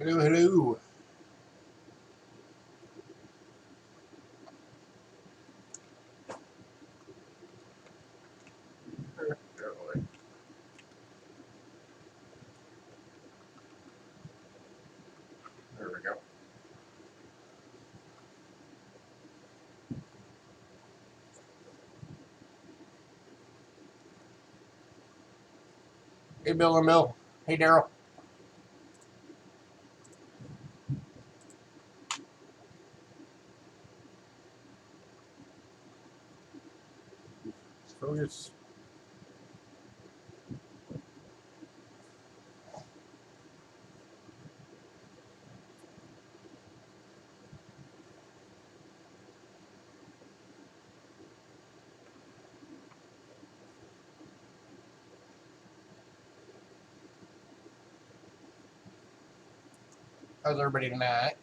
Hello, hello. There we go. Hey, Bill and Bill. Hey, Daryl. Focus. How's everybody tonight?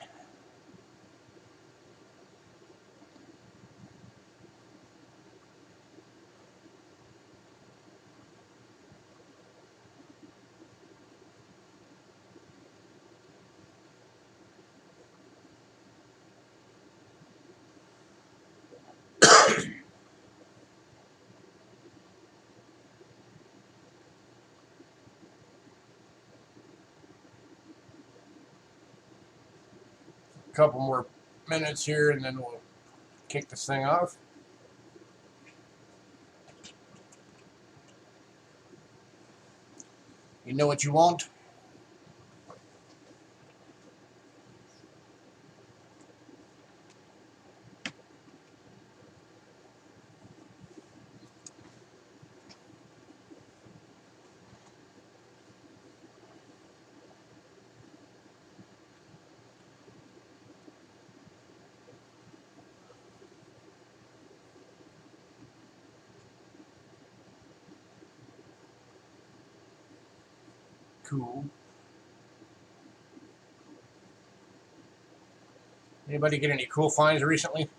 A couple more minutes here, and then we'll kick this thing off. You know what you want? Cool. Anybody get any cool finds recently?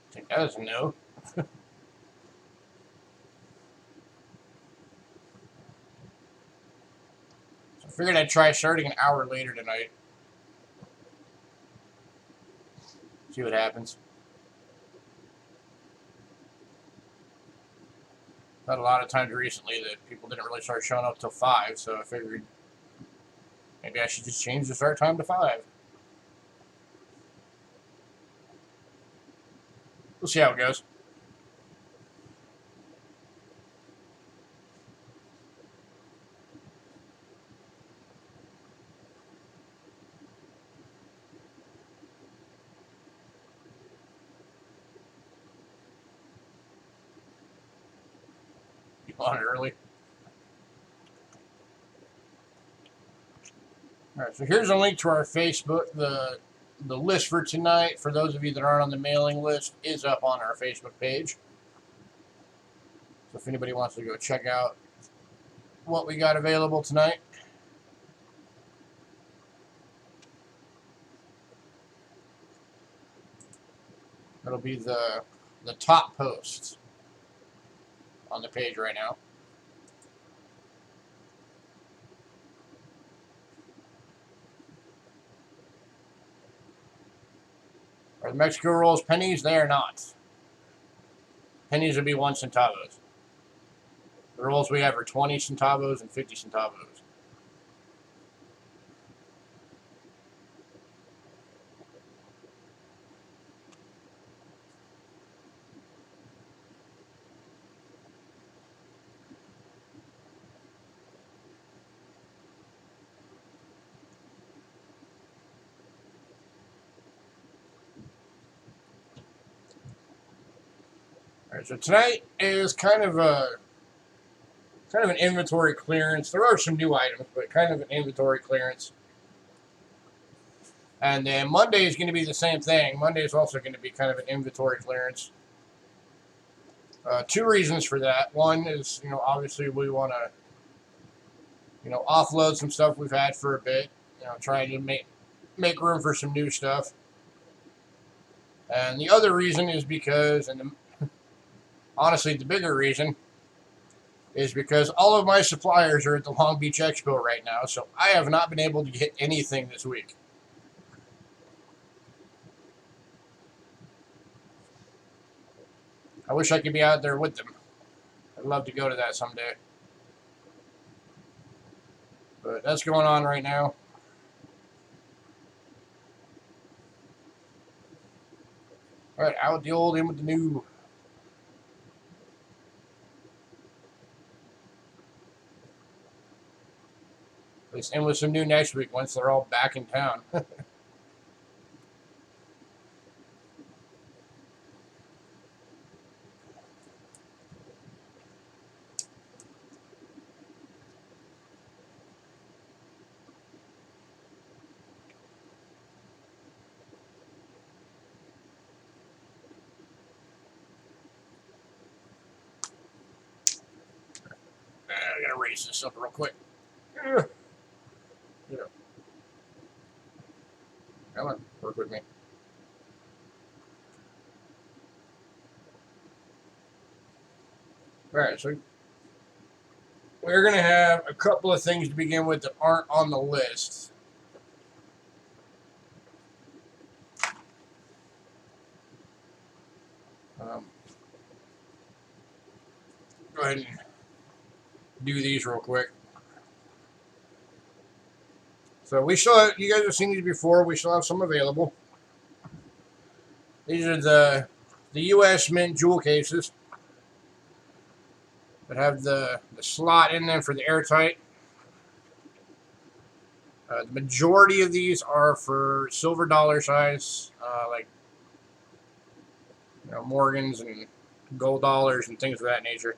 I think that was a no. So I figured I'd try starting an hour later tonight. See what happens. Had a lot of times recently that people didn't really start showing up till 5, so I figured maybe I should just change the start time to 5. We'll see how it goes. on it early. Alright, so here's a link to our Facebook. The list for tonight, for those of you that aren't on the mailing list, is up on our Facebook page. So if anybody wants to go check out what we got available tonight. It'll be the top posts on the page right now. Are the Mexico rolls pennies? They are not. Pennies would be 1 centavos. The rolls we have are 20 centavos and 50 centavos. Alright, so tonight is kind of an inventory clearance. There are some new items, but kind of an inventory clearance. And then Monday is going to be the same thing. Monday is also going to be kind of an inventory clearance. 2 reasons for that. One is, obviously we want to, offload some stuff we've had for a bit. Trying to make room for some new stuff. And the other reason is because, honestly, the bigger reason is because all of my suppliers are at the Long Beach Expo right now, so I have not been able to get anything this week. I wish I could be out there with them. I'd love to go to that someday. But that's going on right now. Alright, out with the old, in with the new. At least in with some new next week once they're all back in town. I gotta raise this up real quick. Come on, work with me. Alright, so we're going to have a couple of things to begin with that aren't on the list. Go ahead and do these real quick. So we still have, you guys have seen these before, we still have some available. These are the US Mint jewel cases that have the slot in them for the airtight. The majority of these are for silver dollar size, like Morgans and gold dollars and things of that nature.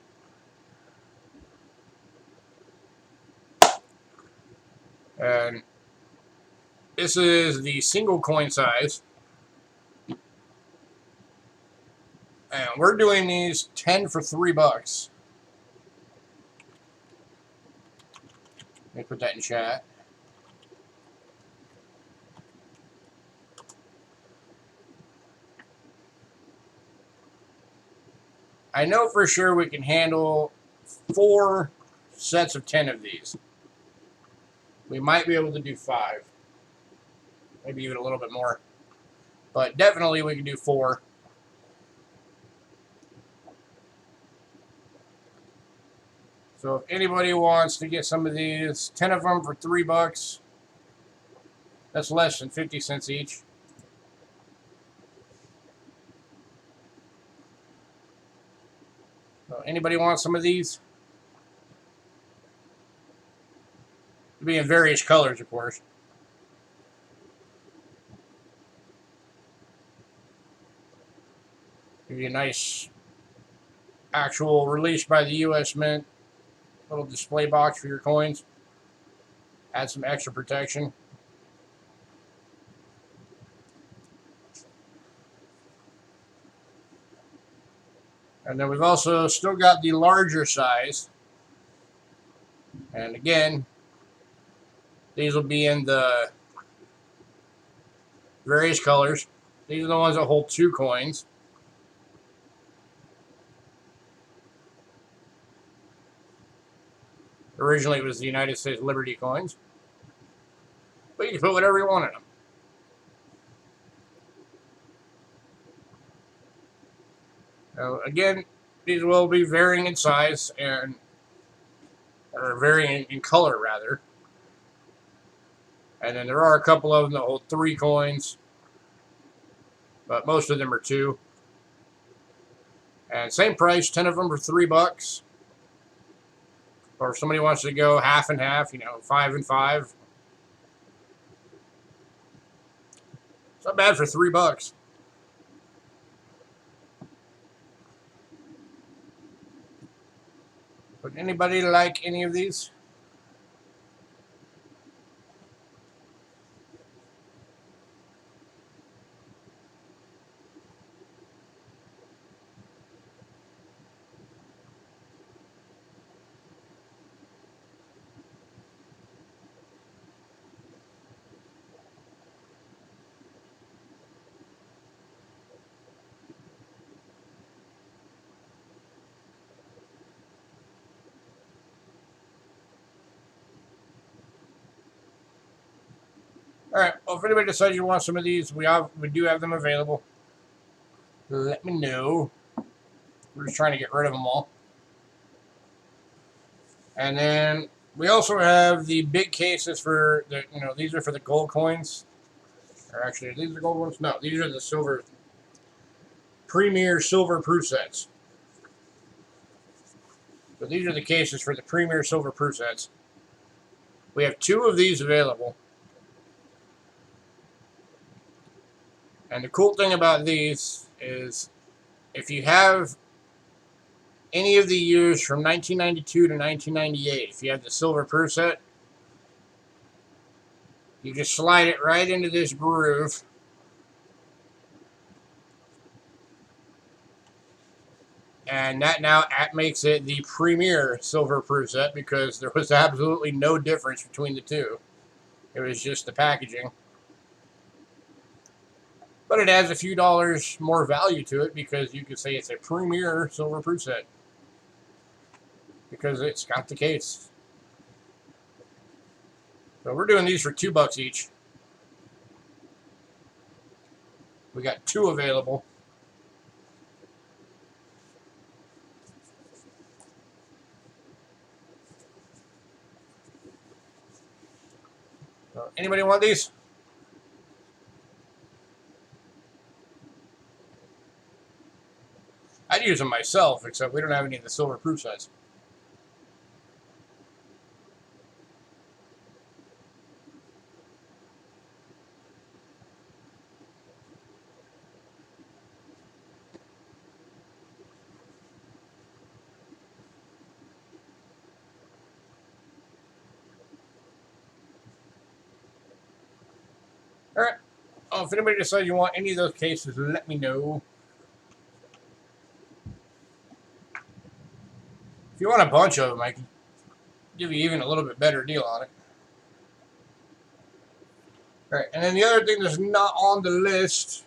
And this is the single coin size. And we're doing these 10 for $3. Let me put that in chat. I know for sure we can handle 4 sets of 10 of these. We might be able to do 5. Maybe even a little bit more. But definitely we can do 4. So if anybody wants to get some of these, 10 of them for $3. That's less than 50 cents each. So anybody want some of these? It'll be in various colors, of course. Give you a nice actual released by the U.S. Mint little display box for your coins. Add some extra protection. And then we've also still got the larger size. And again, these will be in the various colors. These are the ones that hold 2 coins. Originally, it was the United States Liberty coins. But you can put whatever you want in them. Now, again, these will be varying in size or varying in color, rather. And then there are a couple of them that hold 3 coins, but most of them are 2. And same price, 10 of them for $3. Or if somebody wants to go half and half, 5 and 5. It's not bad for $3. Would anybody like any of these? All right. Well, if anybody decides you want some of these, we do have them available. Let me know. We're just trying to get rid of them all. And then we also have the big cases for the, these are for the gold coins. Or actually, are these the gold ones? No, these are the silver, premier silver proof sets. So these are the cases for the premier silver proof sets. We have 2 of these available. And the cool thing about these is if you have any of the years from 1992 to 1998, if you have the silver proof set, you just slide it right into this groove. And that now makes it the premier silver proof set because there was absolutely no difference between the 2. It was just the packaging. But it adds a few dollars more value to it because you could say it's a premier silver proof set. Because it's got the case. So we're doing these for $2 each. We got 2 available. So anybody want these? I'd use them myself, except we don't have any of the silver proof sets. All right. If anybody decides you want any of those cases, let me know. If you want a bunch of them, I can give you even a little bit better deal on it. All right, and then the other thing that's not on the list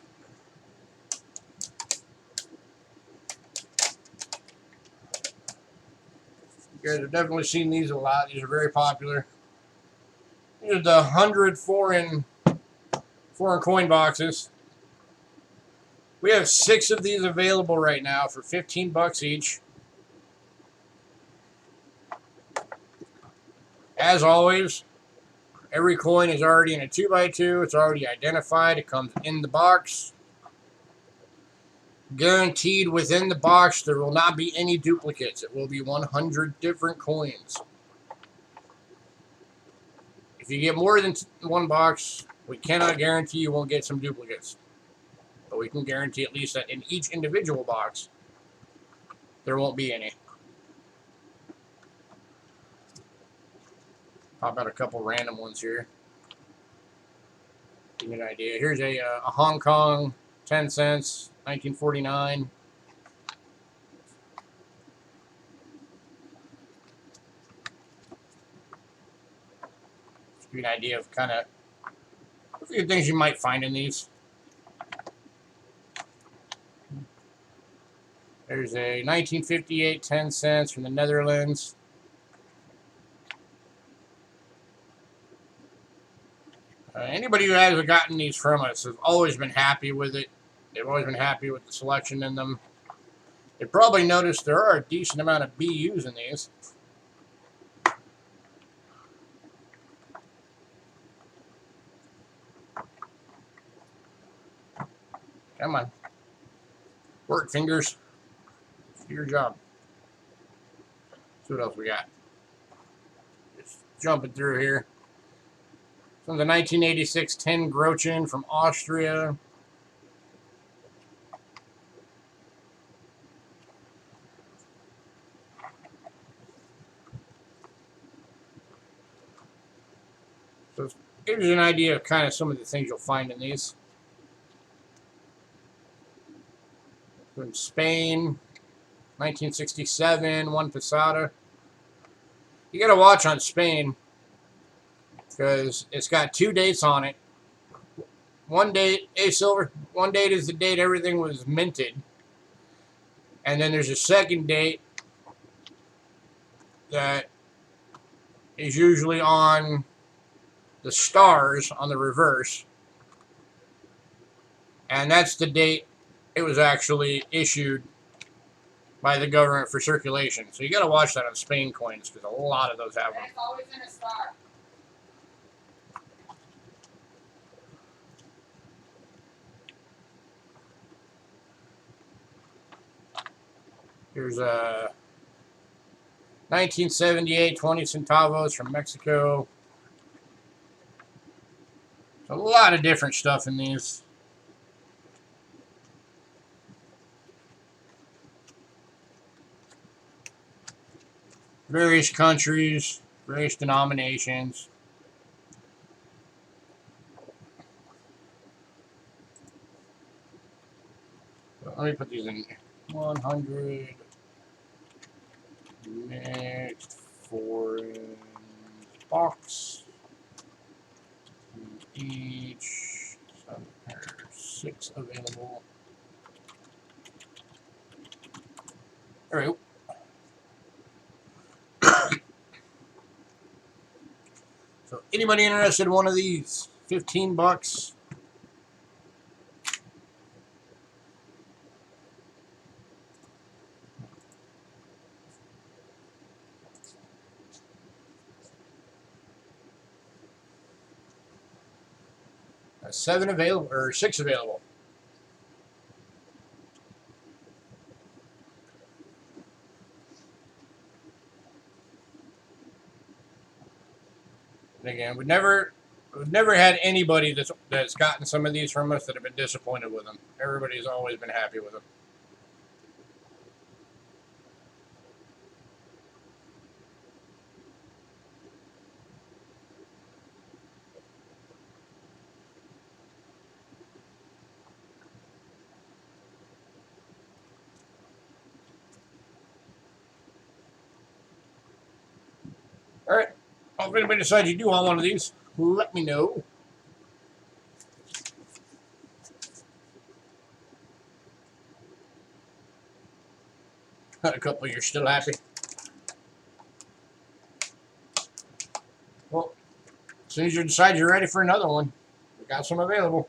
you guys have definitely seen these a lot. These are very popular. These are the 100 foreign coin boxes. We have 6 of these available right now for $15 each. As always, every coin is already in a 2x2. It's already identified. It comes in the box. Guaranteed within the box, there will not be any duplicates. It will be 100 different coins. If you get more than 1 box, we cannot guarantee you won't get some duplicates. But we can guarantee at least that in each individual box, there won't be any. Pop out a couple random ones here. Give you an idea. Here's a Hong Kong 10 cents, 1949. Just give you an idea of kind of a few things you might find in these. There's a 1958 10 cents from the Netherlands. Anybody who has gotten these from us has always been happy with it. They've always been happy with the selection in them. They probably noticed there are a decent amount of BUs in these. Come on. Work, fingers. Do your job. See what else we got. Just jumping through here. From the 1986 10 Groschen from Austria. So it gives you an idea of kind of some of the things you'll find in these. From Spain, 1967, 1 Pesada. You got to watch on Spain because it's got 2 dates on it. One date, A silver, one date is the date everything was minted. And then there's a second date that is usually on the stars on the reverse. And that's the date it was actually issued by the government for circulation. So you got to watch that on Spain coins because a lot of those have them. It's always in a star. Here's a 1978 20 centavos from Mexico. A lot of different stuff in these. Various countries, various denominations. So let me put these in 100 mixed foreign box. Each 6 available. All right. So anybody interested in one of these? 15 bucks. That's 7 available or 6 available. And again, we've never had anybody that's gotten some of these from us that have been disappointed with them. Everybody's always been happy with them. All right. Well, if anybody decides you do want one of these, let me know. Got a couple you're still happy. Well, as soon as you decide you're ready for another one, we got some available.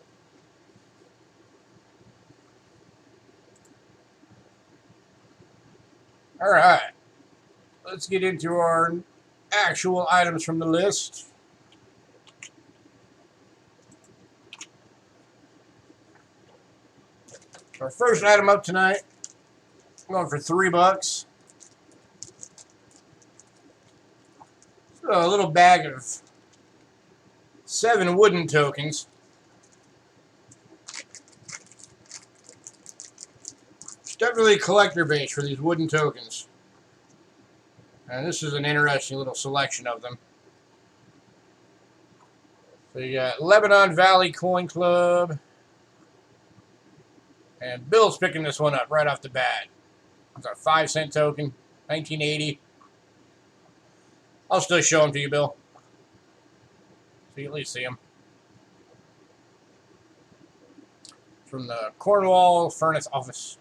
All right. Let's get into our actual items from the list. Our first item up tonight, I'm going for $3. So a little bag of 7 wooden tokens. definitely a collector base for these wooden tokens. And this is an interesting little selection of them. So you got Lebanon Valley Coin Club. And Bill's picking this one up right off the bat. It's a 5-cent token, 1980. I'll still show them to you, Bill. So you at least see them. From the Cornwall Furnace Office.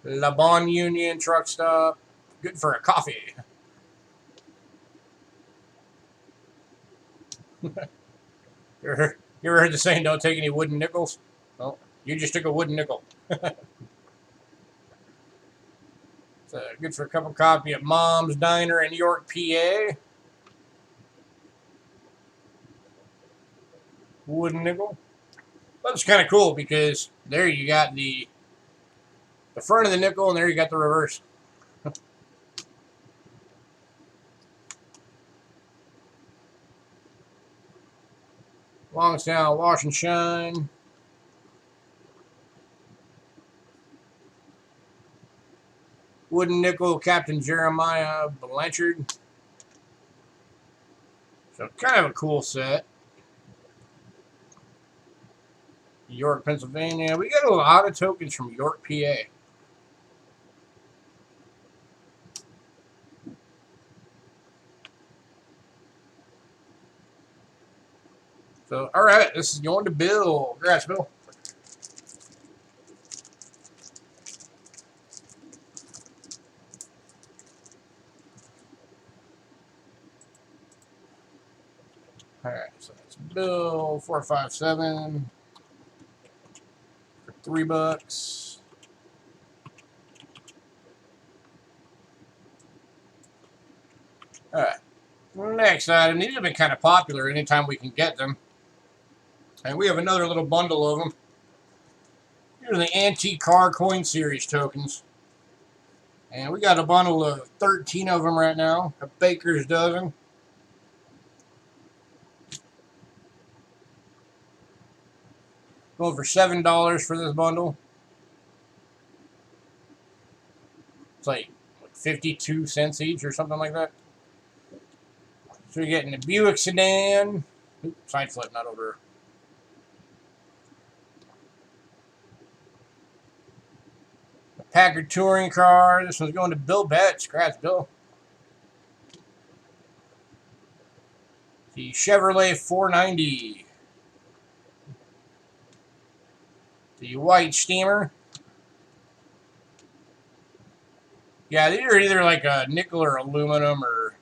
La Bonne Union Truck Stop. Good for a coffee. You ever heard the saying, don't take any wooden nickels? Well, you just took a wooden nickel. It's good for a cup of coffee at Mom's Diner in York, PA. Wooden nickel. That's kind of cool because there you got the front of the nickel and there you got the reverse. Longstown Wash and Shine. Wooden nickel Captain Jeremiah Blanchard. So kind of a cool set. York, Pennsylvania. We got a lot of tokens from York, PA. So, all right, this is going to Bill. Congrats, Bill. All right, so that's Bill 457 for $3. All right, next item. These have been kind of popular anytime we can get them. And we have another little bundle of them. Here are the Antique Car Coin Series tokens. And we got a bundle of 13 of them right now. A baker's dozen. Going for $7 for this bundle. It's like 52 cents each or something like that. So you're getting a Buick sedan. Oops, side flip, not over. A Packard touring car. This one's going to Bill Betts. Congrats, Bill. The Chevrolet 490. The white steamer. Yeah, these are either like a nickel or aluminum or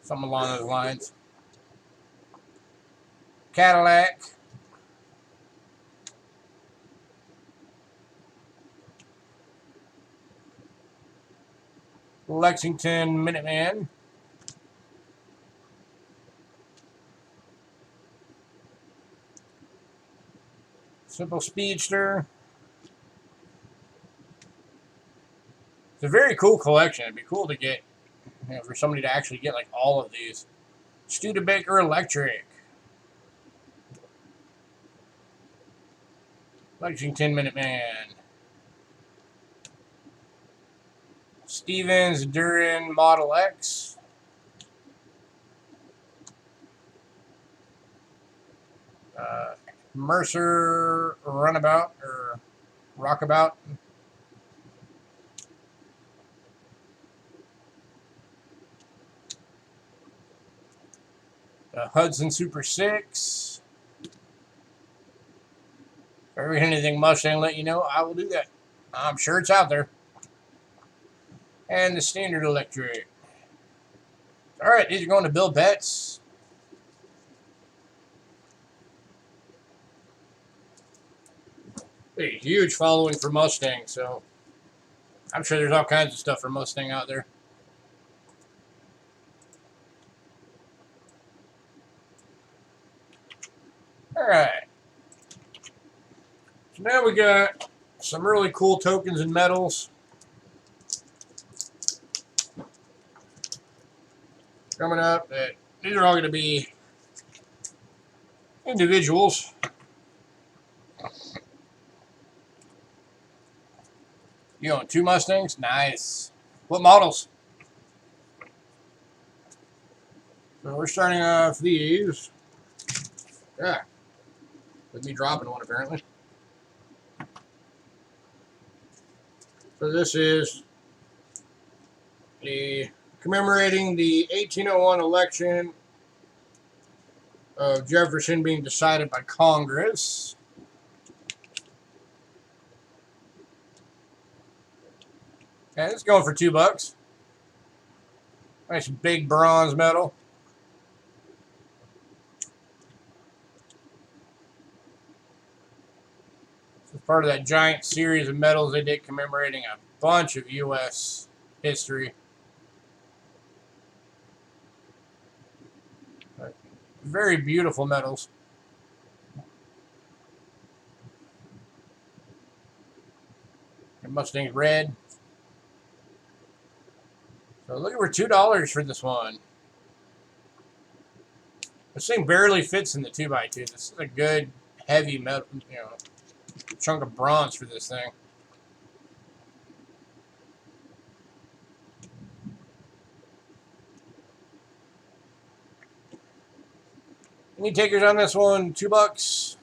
something along those lines. Cadillac. Lexington Minuteman. Simple Speedster. It's a very cool collection. It'd be cool to get, for somebody to actually get like all of these. Studebaker Electric. Lexington Minuteman. Stevens Duran Model X. Mercer Runabout or Rockabout. Hudson Super 6. If I read anything Mustang, let you know, I will do that. I'm sure it's out there. And the Standard Electric. All right, these are going to Bill Betts. A huge following for Mustang, so I'm sure there's all kinds of stuff for Mustang out there. All right. So now we got some really cool tokens and medals. Coming up, these are all going to be individuals. You own 2 Mustangs? Nice. What models? So we're starting off these. Yeah. With me dropping one, apparently. So this is commemorating the 1801 election of Jefferson being decided by Congress. And it's going for $2. Nice big bronze medal. This is part of that giant series of medals they did commemorating a bunch of U.S. history. Very beautiful medals. Mustang's red. So looking for $2 for this one. This thing barely fits in the 2x2. This is a good heavy metal, chunk of bronze for this thing. Any takers on this one? $2.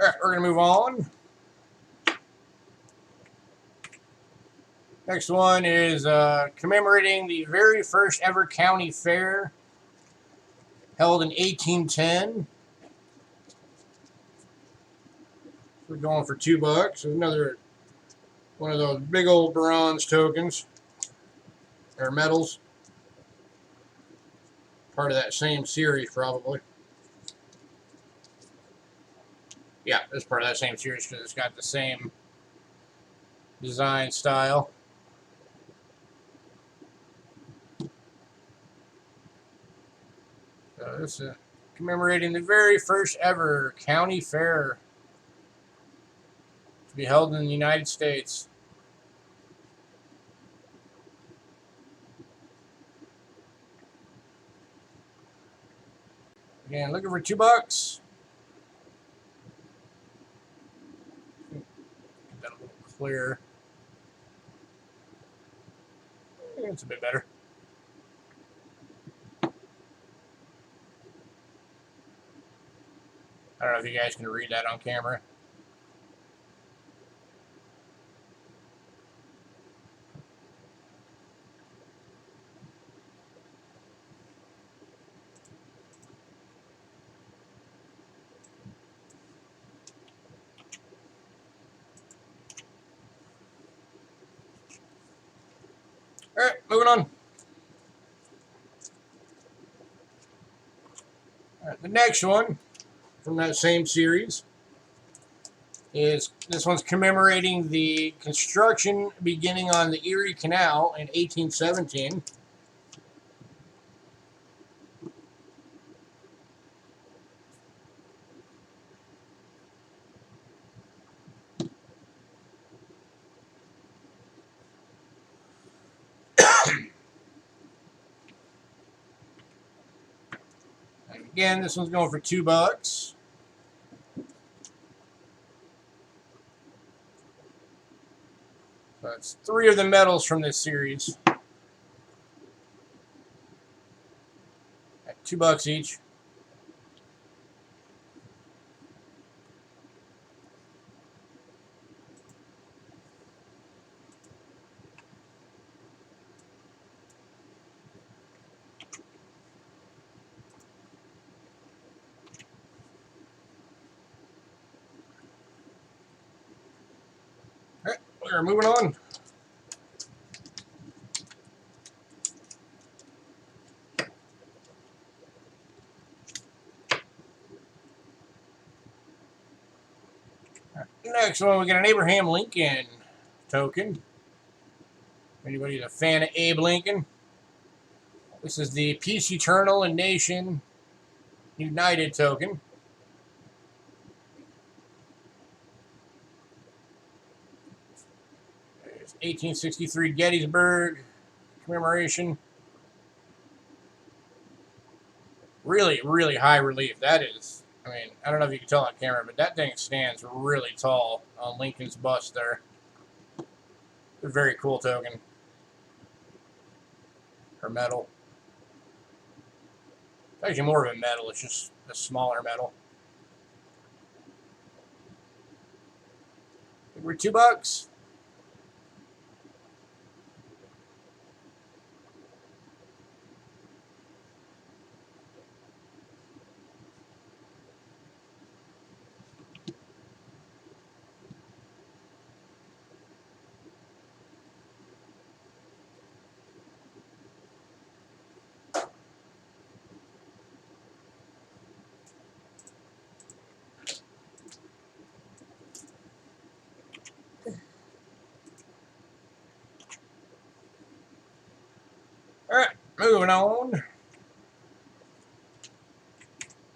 All right, we're going to move on. Next one is commemorating the very first ever county fair held in 1810. We're going for $2. Another one of those big old bronze tokens or medals. Part of that same series, probably. Yeah, it's part of that same series because it's got the same design style. So this is commemorating the very first ever county fair to be held in the United States. Again, looking for $2. Get that a little clearer. It's a bit better. I don't know if you guys can read that on camera. All right, moving on. All right, the next one from that same series is this one's commemorating the construction beginning on the Erie Canal in 1817. And again, this one's going for $2. So it's 3 of the medals from this series at $2 each. All right, we're moving on. Next one, we got an Abraham Lincoln token. Anybody a fan of Abe Lincoln? This is the Peace Eternal and Nation United token. There's 1863 Gettysburg commemoration. Really, really high relief. That is, I mean, I don't know if you can tell on camera, but that thing stands really tall on Lincoln's bust there. A very cool token. Or metal. It's actually more of a metal. It's just a smaller metal. I think we're $2. Alright, moving on.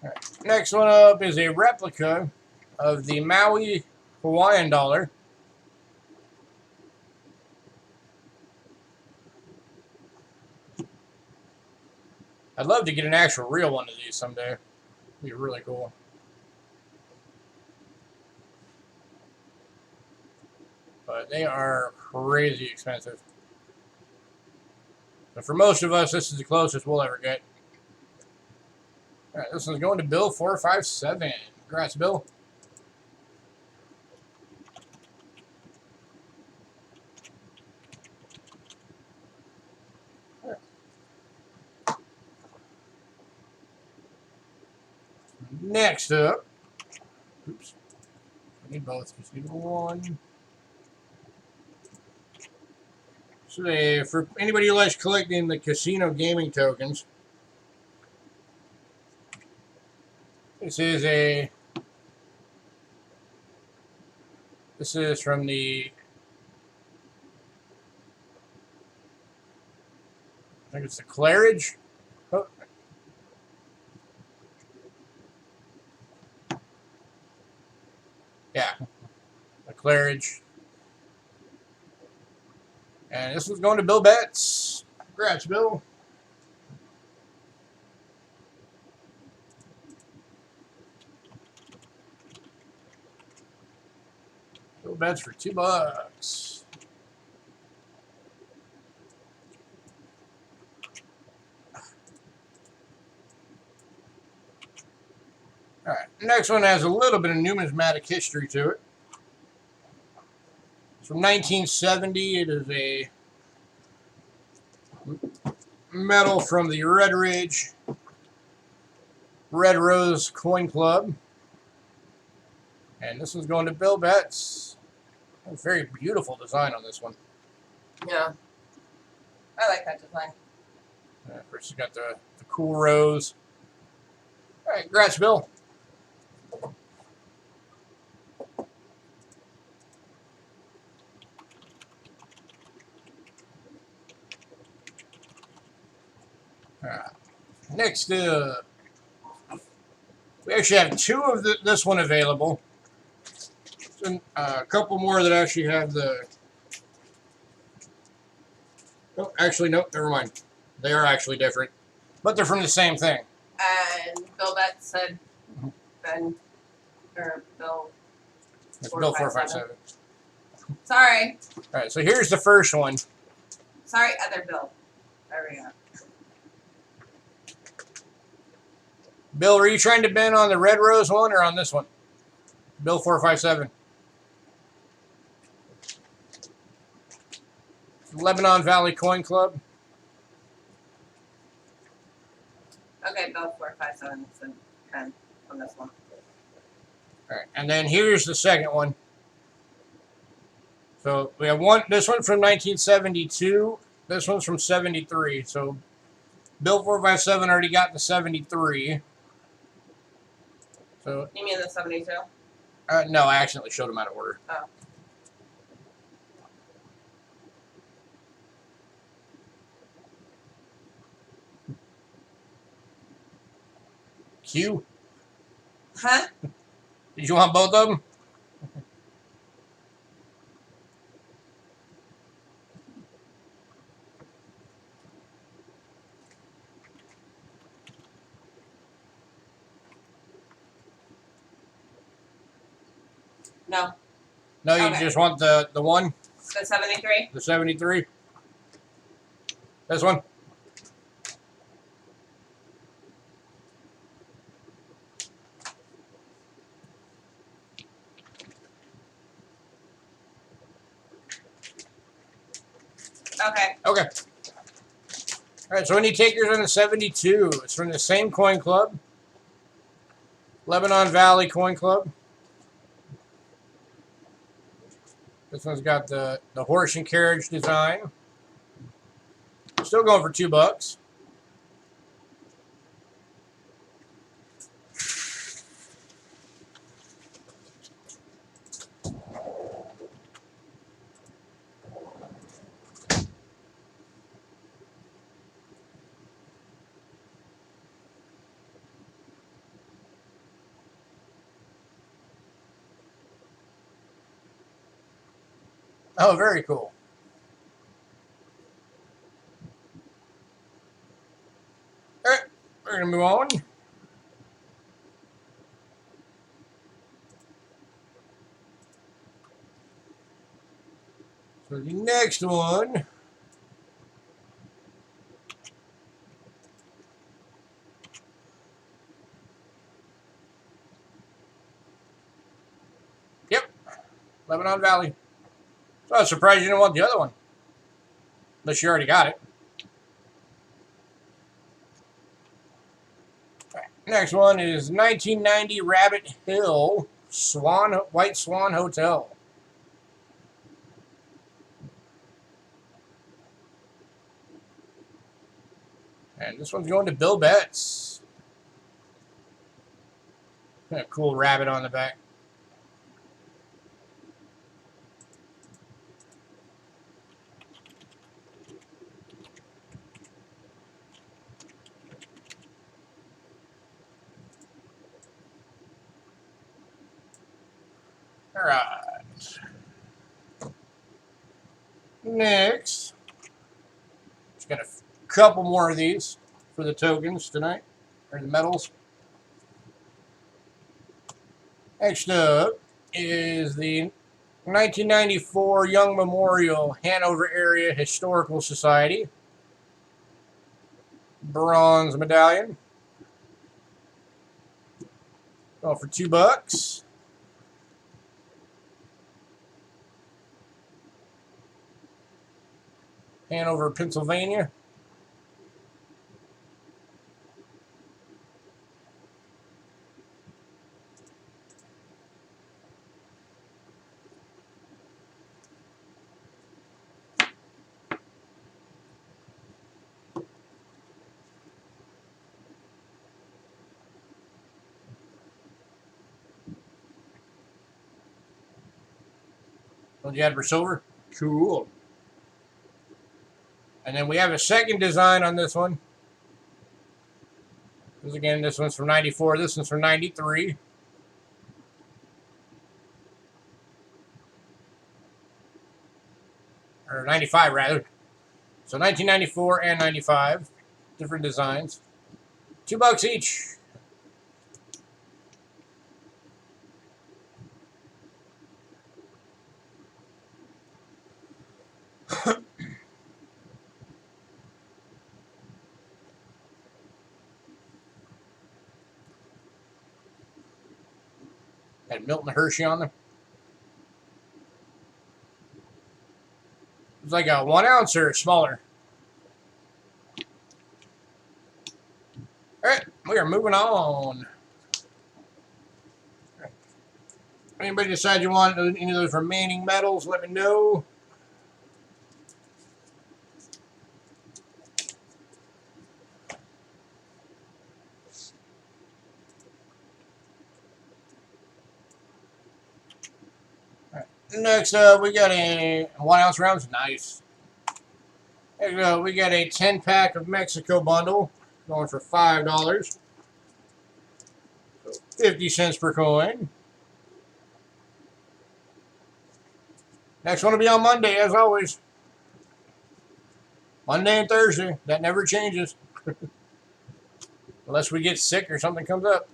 Right. Next one up is a replica of the Maui Hawaiian dollar. I'd love to get an actual real one of these someday. It'd be really cool. But they are crazy expensive. But for most of us, this is the closest we'll ever get. Alright, this one's going to Bill 457. Congrats, Bill. Next up, oops, I need both, just need one. So for anybody who likes collecting the casino gaming tokens, this is from the, I think it's the Claridge. Oh. Yeah, the Claridge. And this one's going to Bill Betts. Congrats, Bill. Bill Betts for $2. All right, next one has a little bit of numismatic history to it. It's from 1970. It is a medal from the Red Ridge Red Rose Coin Club. And this one's going to Bill Betts. A very beautiful design on this one. Yeah. I like that design. First, you got the cool rose. All right, congrats, Bill. All right. Next, we actually have two of this one available. And a couple more that actually have the. Oh, actually, nope, never mind. They are actually different, but they're from the same thing. And Bill Betts said, Ben, or Bill. It's Bill 457. Sorry. All right, so here's the first one. Sorry, other Bill. There we go. Bill, were you trying to bend on the Red Rose one or on this one? Bill 457. Lebanon Valley Coin Club. Okay, Bill 457 is the 10 on this one. All right, and then here's the second one. So we have one. This one from 1972. This one's from 73. So Bill 457 already got the 73. So You mean the 72? no, I accidentally showed them out of order. Oh. Q? Huh? Did you want both of them? No. No, you Okay. just want the one? The 73? The 73? This one? Okay. Okay. Alright, so any takers on the 72? It's from the same coin club. Lebanon Valley Coin Club. This one's got the horse and carriage design. Still going for $2. Oh, very cool. Alright, we're going to move on. So the next one. Yep, Lebanon Valley. So I was surprised you didn't want the other one. Unless you already got it. Right. Next one is 1990 Rabbit Hill White Swan Hotel. And this one's going to Bill Betts. A cool rabbit on the back. Alright. Next. Just got a couple more of these for the tokens tonight. Or the medals. Next up is the 1994 Young Memorial Hanover Area Historical Society bronze medallion. Going for $2. Hanover, Pennsylvania. What you had for silver? Cool. And then we have a second design on this one. This one's from 94. This one's from 93. Or 95, rather. So 1994 and 95. Different designs. $2 each. Had Milton Hershey on them. It's like a 1 ounce or smaller. Alright, we are moving on. Anybody decide you want any of those remaining medals, let me know. Right. Next up, we got a 1 ounce rounds. Nice. Next up, we got a 10-pack of Mexico bundle going for $5. 50 cents per coin. Next one will be on Monday, as always. Monday and Thursday. That never changes. Unless we get sick or something comes up.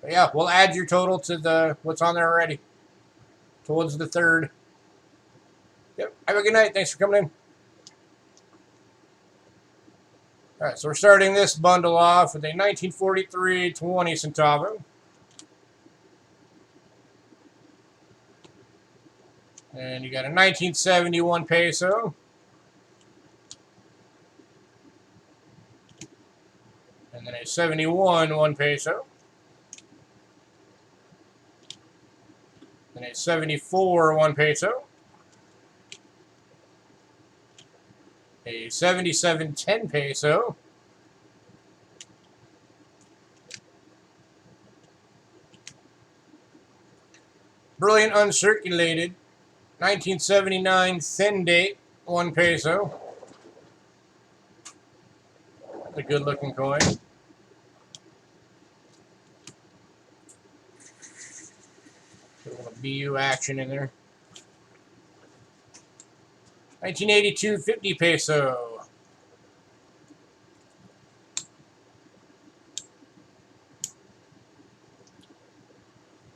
But yeah, we'll add your total to the what's on there already. Towards the 3rd. Yep. Have a good night. Thanks for coming in. Alright, so we're starting this bundle off with a 1943 20 centavo. And you got a 1971 peso. And then a 71 1 peso. Then a 74 1 peso. A 77 10 peso. Brilliant uncirculated 1979 thin date 1 peso. That's a good looking coin. A little BU action in there. 1982 50 peso.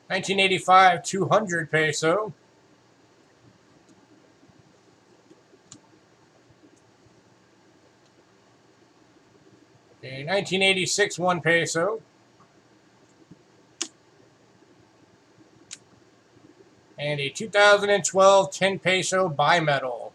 1985 200 peso. A 1986 1 peso. And a 2012 10 peso bimetal.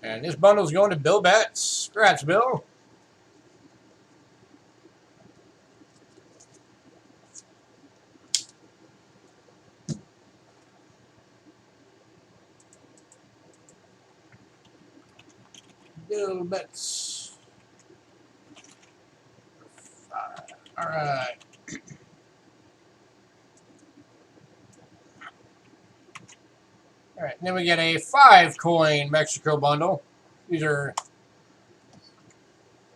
And this bundle's going to Bill Betts. Congrats, Bill. Bill Betts. All right. All right. Then we get a 5-coin Mexico bundle. These are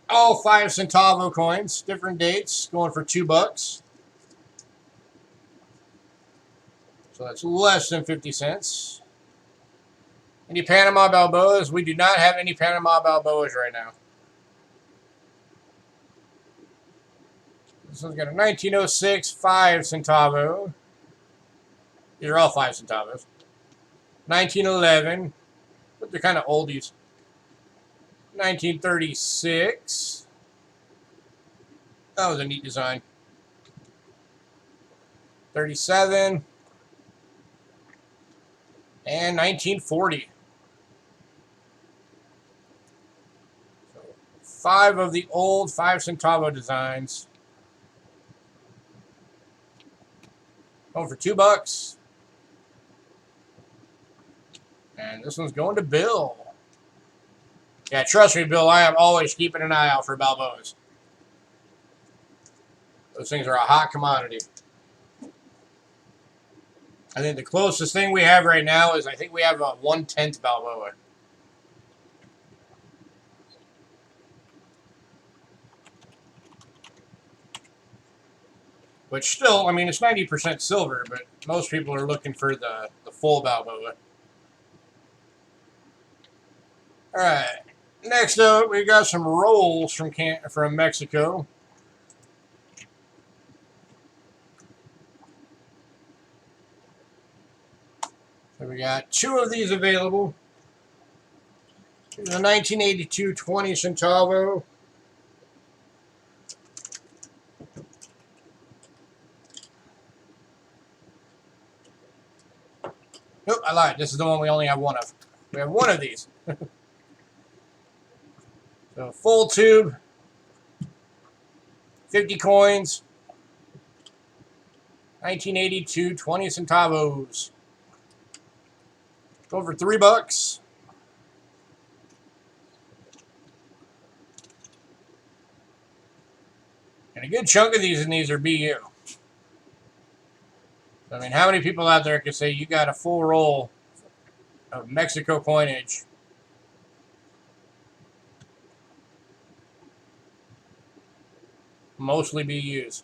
all 5 centavo coins, different dates, going for $2. So that's less than 50 cents. Any Panama Balboas? We do not have any Panama Balboas right now. This one's got a 1906 5 centavo. These are all 5 centavos. 1911, but they're kind of oldies. 1936. That was a neat design. 37. And 1940. So 5 of the old 5 centavo designs. Going for $2. And this one's going to Bill. Yeah, trust me, Bill, I am always keeping an eye out for Balboas. Those things are a hot commodity. I think the closest thing we have right now is I think we have a 1/10 Balboa. Which still, I mean, it's 90% silver, but most people are looking for the full Balboa. All right. Next up, we got some rolls from Mexico. So we got 2 of these available. Here's a 1982 20 centavo. Nope, I lied. This is the one we only have 1 of. We have 1 of these. So full tube, 50 coins, 1982 20 centavos. Go for $3. And a good chunk of these are BU. I mean, how many people out there can say you got a full roll of Mexico coinage? Mostly BUs.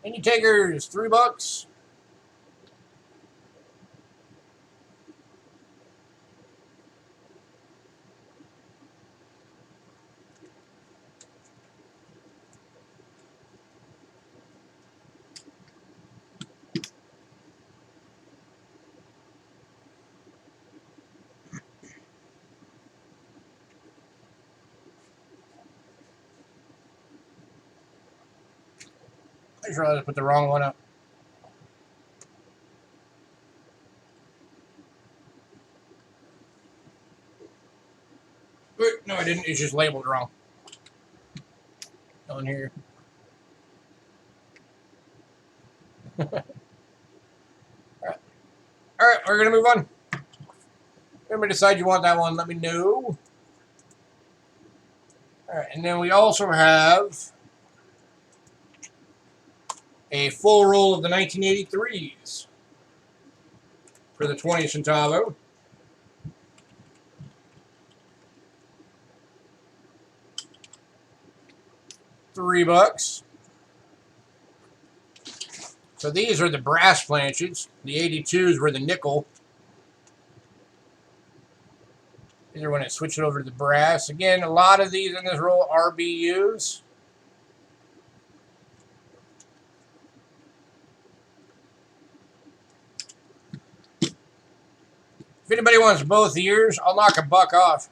Any takers? $3. I just realized I put the wrong one up. No, I didn't. It's just labeled wrong. On here. All right, we're gonna move on. Everybody decide you want that one, let me know. All right, and then we also have a full roll of the 1983s for the 20 centavo. $3. So these are the brass planches. The 82s were the nickel. These are when it switched over to the brass. Again, a lot of these in this roll are BUs. If anybody wants both ears, I'll knock $1 off.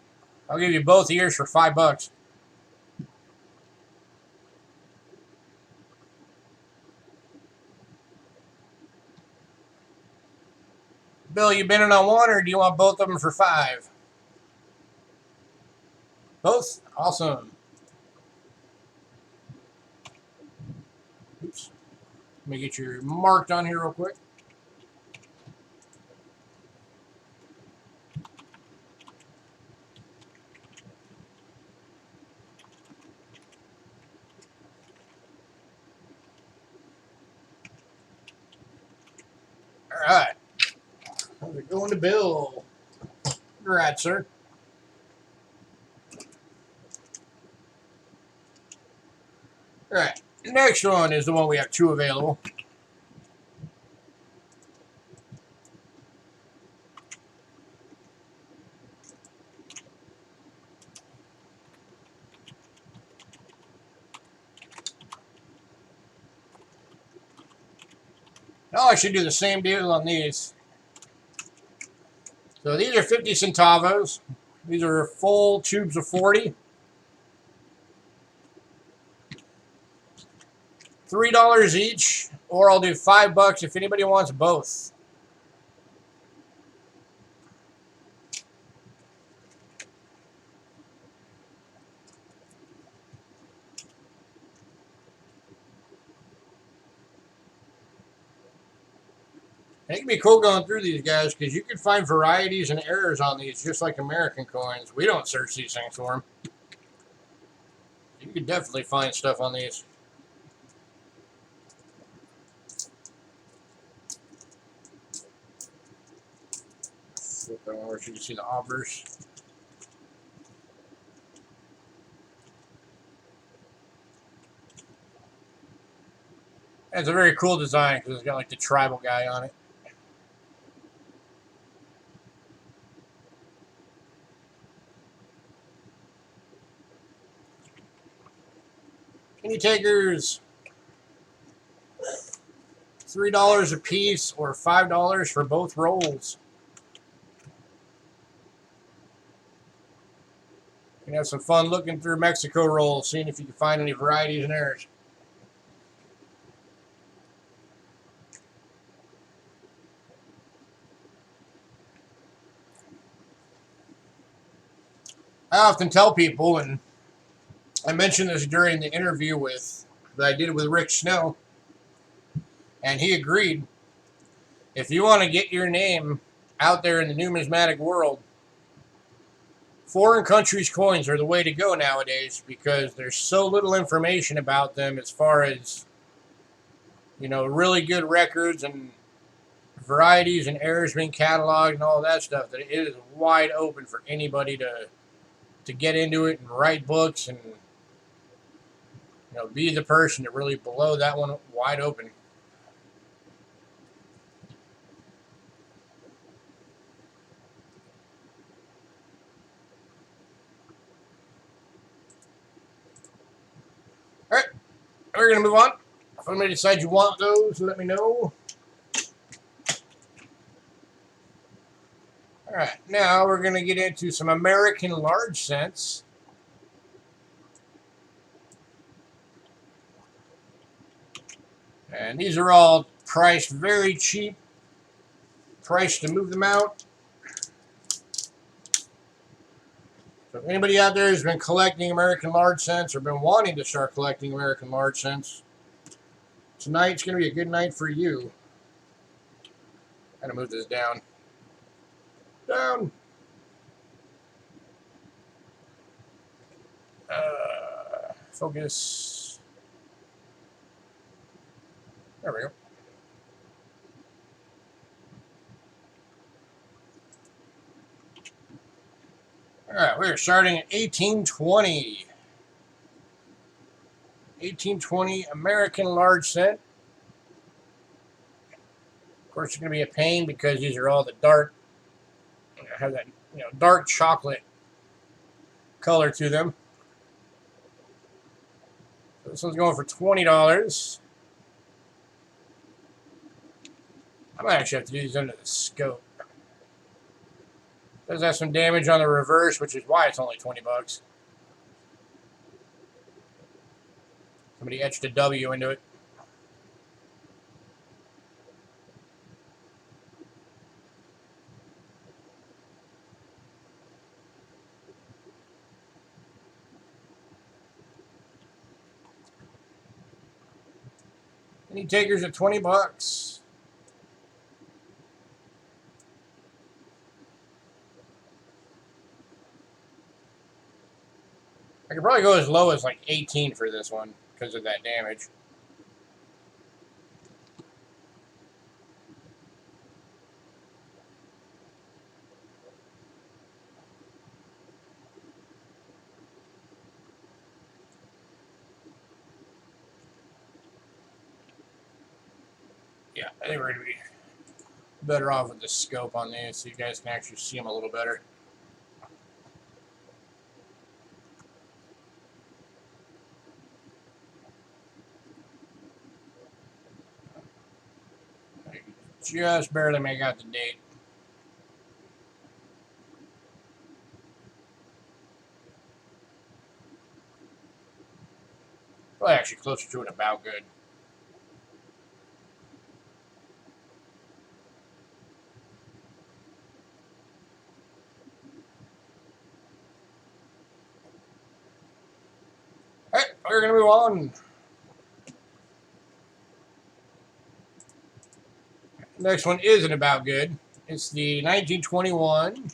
I'll give you both ears for $5. Bill, you bidding on one, or do you want both of them for $5? Both? Awesome. Oops. Let me get your marked on here real quick. All right. How's it going to Bill? Congrats, sir. All right. The next one is the one we have 2 available. Oh, I should do the same deal on these. So these are 50 centavos. These are full tubes of 40. $3 each, or I'll do $5 if anybody wants both. It can be cool going through these guys because you can find varieties and errors on these just like American coins. We don't search these things for them. You can definitely find stuff on these. Flip that over so you can see the obverse. It's a very cool design because it's got like the tribal guy on it. Any takers? $3 a piece or $5 for both rolls. You can have some fun looking through Mexico rolls, seeing if you can find any varieties and errors. I often tell people, and I mentioned this during the interview that I did with Rick Snow, and he agreed. if you want to get your name out there in the numismatic world, foreign countries' coins are the way to go nowadays because there's so little information about them as far as, you know, really good records and varieties and errors being cataloged and all that stuff, that it is wide open for anybody to get into it and write books and, you know, be the person to really blow that one wide open. All right, we're going to move on. If somebody decides you want those, let me know. All right, now we're going to get into some American large cents. And these are all priced very cheap, priced to move them out. So if anybody out there has been collecting American large cents or been wanting to start collecting American large cents, tonight's going to be a good night for you. I'm going to move this down. Down. Focus. There we go. All right, we're starting at 1820. 1820 American large cent. Of course, it's going to be a pain because these are all the dark, have that, you know, dark chocolate color to them. So this one's going for $20. I might actually have to do these under the scope. Does have some damage on the reverse, which is why it's only 20 bucks. Somebody etched a W into it. Any takers at 20 bucks? I could probably go as low as like 18 for this one because of that damage. Yeah, I think we're going to be better off with the scope on these so you guys can actually see them a little better. Just barely make out the date. Well, actually closer to it about good. All right, we're going to move on. Next one isn't about good. It's the 1921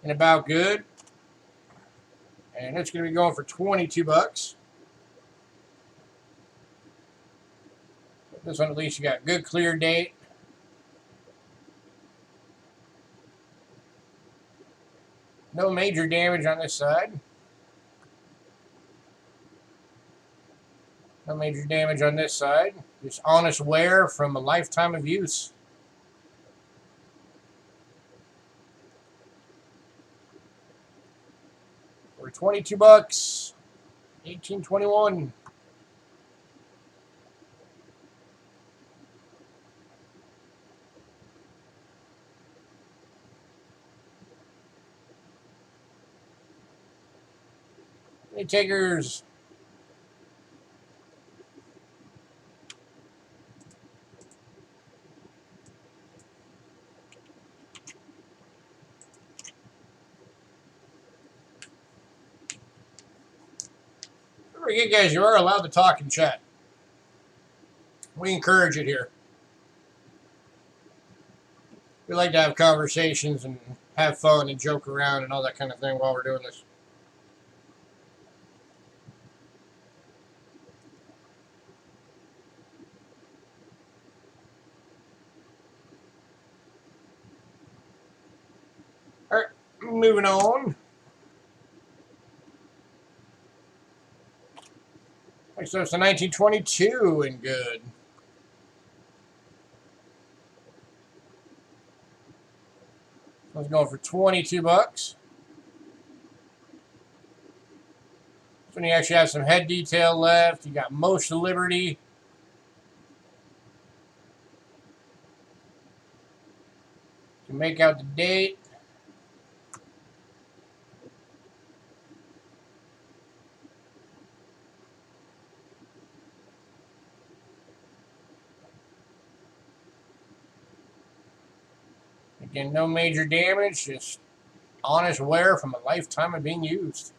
and about good. And it's going to be going for 22 bucks. This one at least you got good clear date. No major damage on this side. No major damage on this side. Just honest wear from a lifetime of use. For 22 bucks. 1821. Any takers? Don't forget, guys, you are allowed to talk and chat. We encourage it here. We like to have conversations and have fun and joke around and all that kind of thing while we're doing this. All right, moving on. So it's a 1922 and good. I was going for 22 bucks. So when you actually have some head detail left, you got most of Liberty. You can make out the date. Again, no major damage, just honest wear from a lifetime of being used.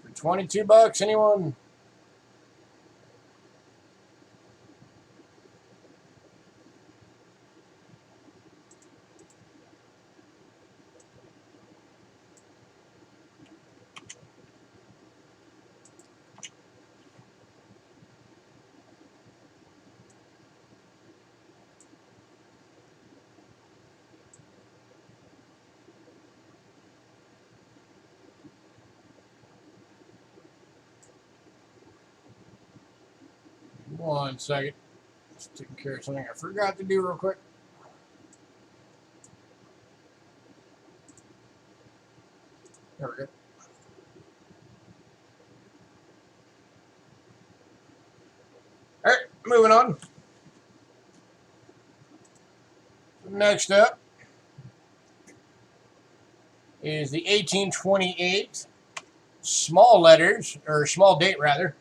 For 22 bucks, anyone? One second. Just taking care of something I forgot to do real quick. There we go. All right, moving on. Next up is the 1828 small letters, or small date rather.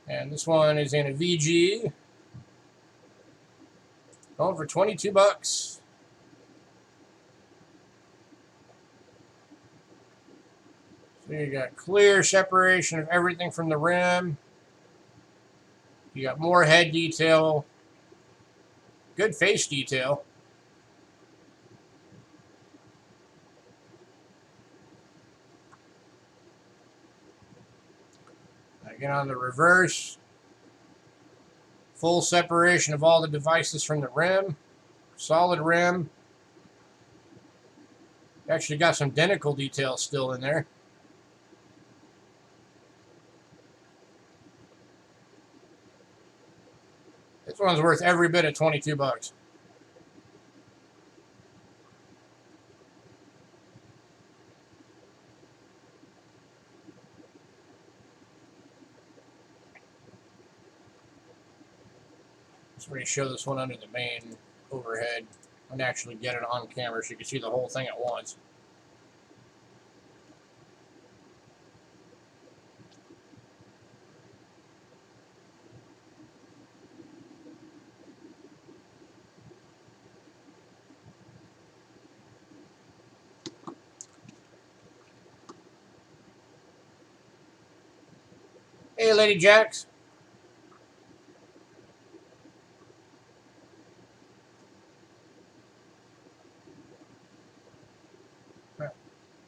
And this one is in a VG. Going for 22 bucks. So you got clear separation of everything from the rim. You got more head detail. Good face detail. Again, on the reverse, full separation of all the devices from the rim. Solid rim. Actually got some denticle details still in there. This one's worth every bit of 22 bucks. Let's really show this one under the main overhead and actually get it on camera so you can see the whole thing at once. Hey, Lady Jacks.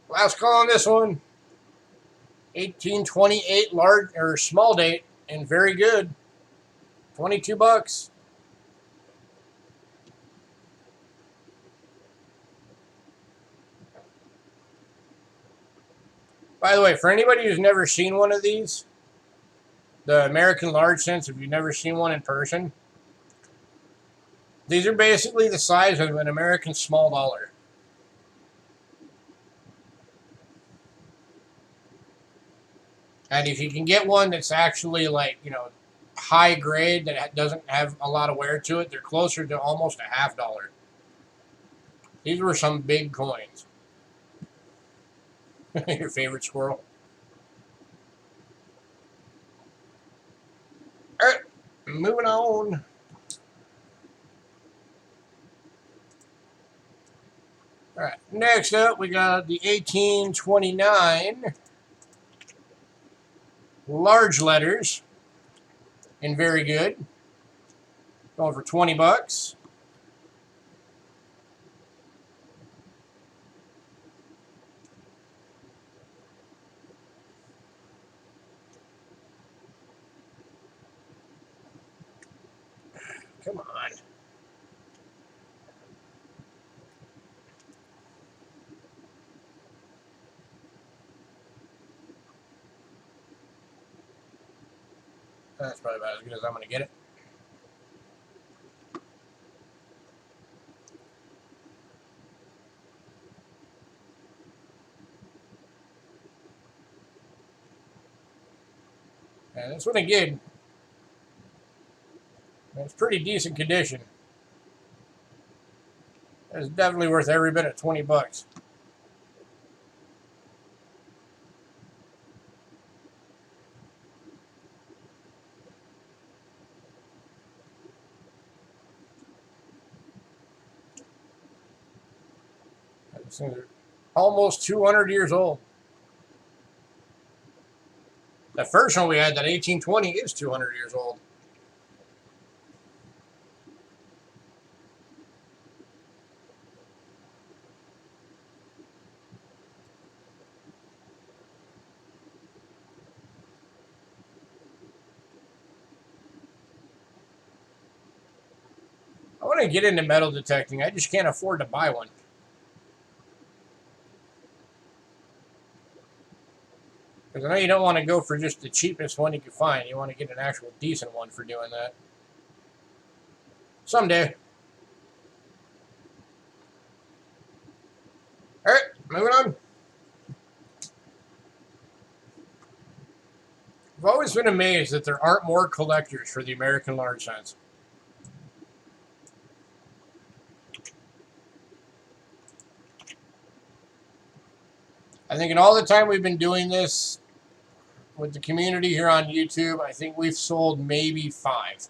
Last call on this one. 1828 large or small date and very good. 22 bucks. By the way, for anybody who's never seen one of these, the American large cents, if you've never seen one in person, these are basically the size of an American small dollar. And if you can get one that's actually like, high grade that doesn't have a lot of wear to it, they're closer to almost a half dollar. These were some big coins. Your favorite squirrel. All right, moving on. All right, next up we got the 1829 large letters in very good. Going for $20. Come on. That's probably about as good as I'm going to get it. And this one again, it's pretty decent condition. It's definitely worth every bit of $20. These things are almost 200 years old. The first one we had, that 1820, is 200 years old. I want to get into metal detecting. I just can't afford to buy one. Because I know you don't want to go for just the cheapest one you can find. You want to get an actual decent one for doing that. Someday. All right, moving on. I've always been amazed that there aren't more collectors for the American large cents. I think in all the time we've been doing this with the community here on YouTube, I think we've sold maybe 5.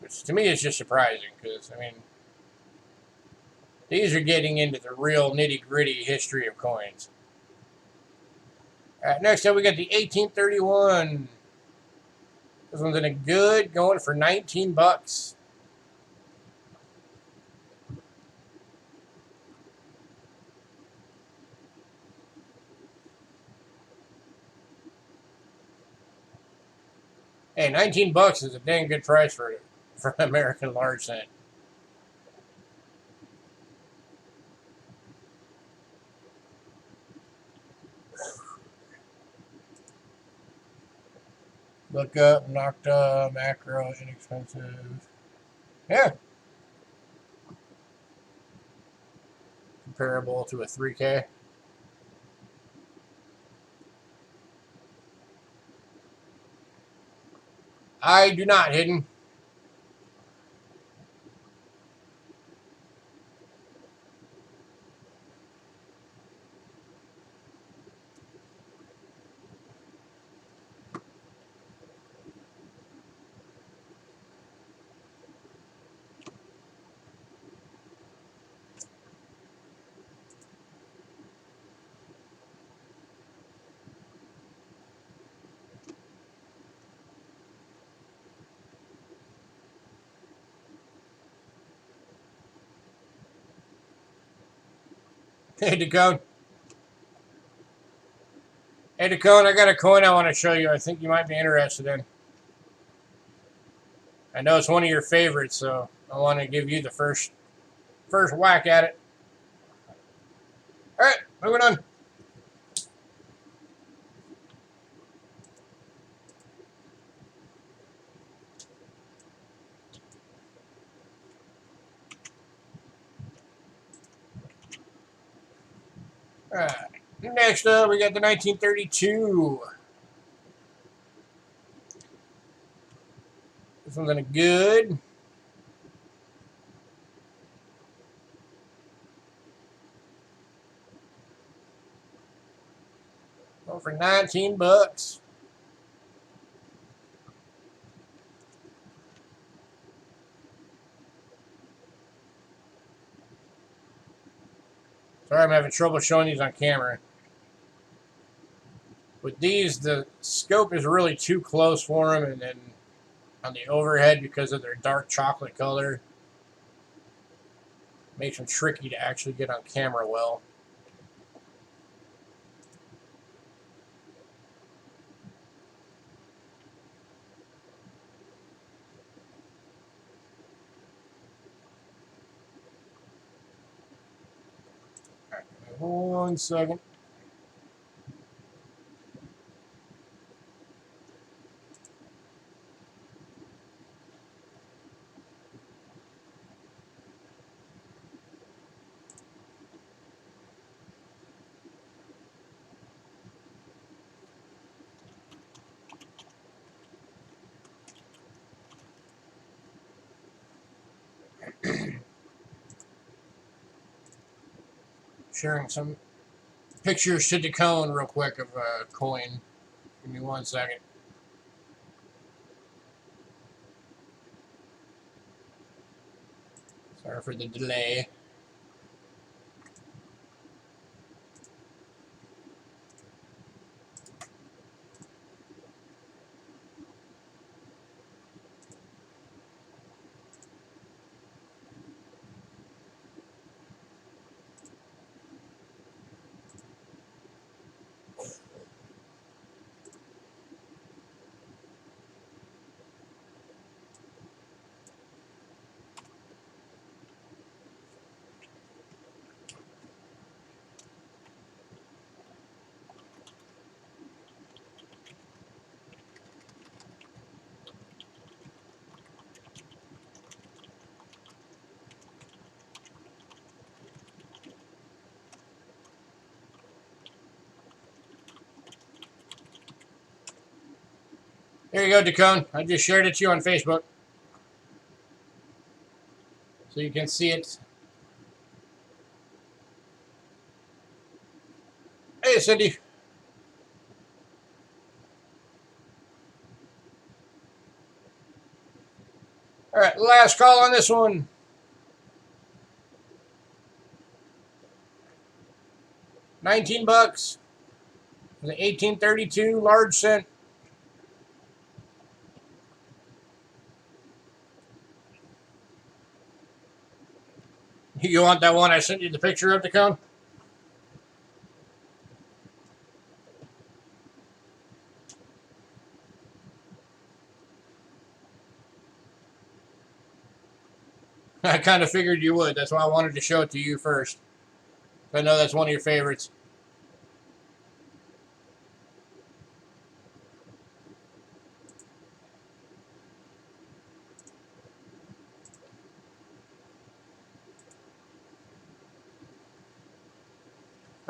Which to me is just surprising because, I mean, these are getting into the real nitty-gritty history of coins. All right, next up we got the 1831. This one's in a good, going for $19. Hey, $19 is a dang good price for an American large cent. Look up, Nocta, macro, inexpensive. Yeah. Comparable to a 3K. I do not, Hidden. Hey, Decone. Hey, Decone, I got a coin I want to show you I think you might be interested in. I know it's one of your favorites, so I want to give you the first whack at it. All right, moving on. All right, next up we got the 1932 This one's in a good. Going for 19 bucks. Sorry, I'm having trouble showing these on camera. With these, the scope is really too close for them, and then on the overhead, because of their dark chocolate color, makes them tricky to actually get on camera well. All right, 1 second. Sharing some pictures to the cone real quick of a coin. Give me 1 second. Sorry for the delay. There you go, Dacone. I just shared it to you on Facebook, so you can see it. Hey, Cindy. All right, last call on this one. $19. The 1832 large cent. You want that one I sent you the picture of, Dacone? I kind of figured you would. That's why I wanted to show it to you first. I know that's one of your favorites.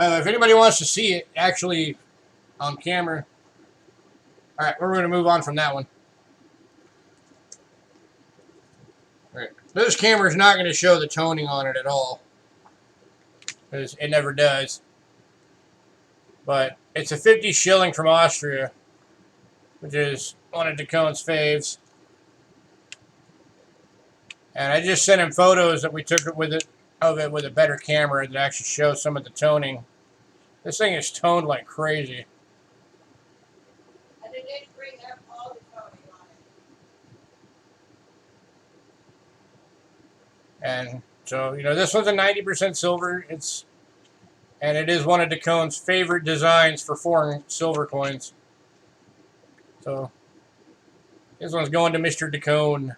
If anybody wants to see it actually on camera. All right, we're going to move on from that one. All right. This camera is not going to show the toning on it at all, because it never does. But it's a 50 shilling from Austria, which is one of Dacone's faves. And I just sent him photos that we took of it with a better camera that actually shows some of the toning. This thing is toned like crazy. And it did bring up all the toning on it. And so, you know, this one's a 90% silver. And it is one of Dacone's favorite designs for foreign silver coins. So this one's going to Mr. Dacone.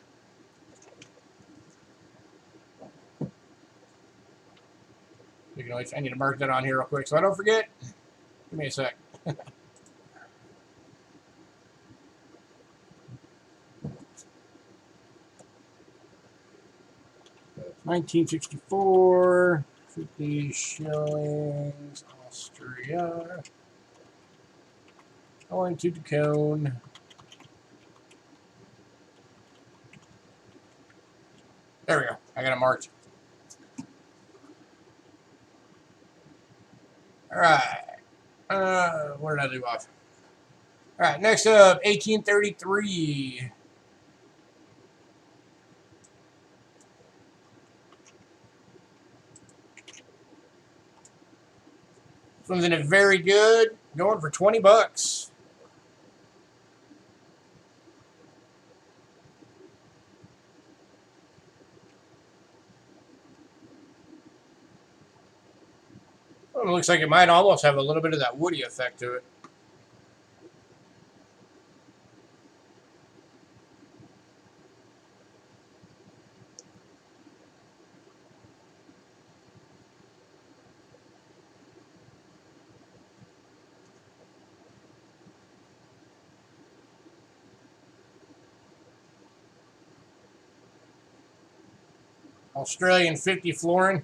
You can always, I need to mark that on here real quick so I don't forget. Give me a sec. 1964, 50 shillings, Austria. Going to Dacone. There we go. I got it marked. All right. Where did I leave off? All right. Next up, 1833. This one's in it very good. Going for 20 bucks. Well, it looks like it might almost have a little bit of that woody effect to it. Australian 50 florin.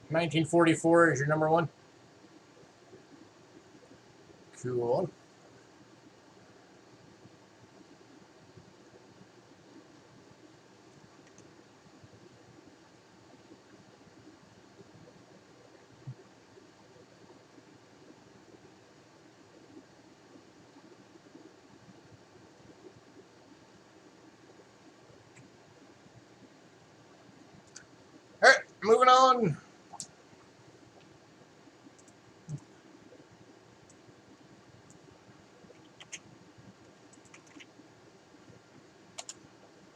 1944 is your number one. Cool. All right, moving on.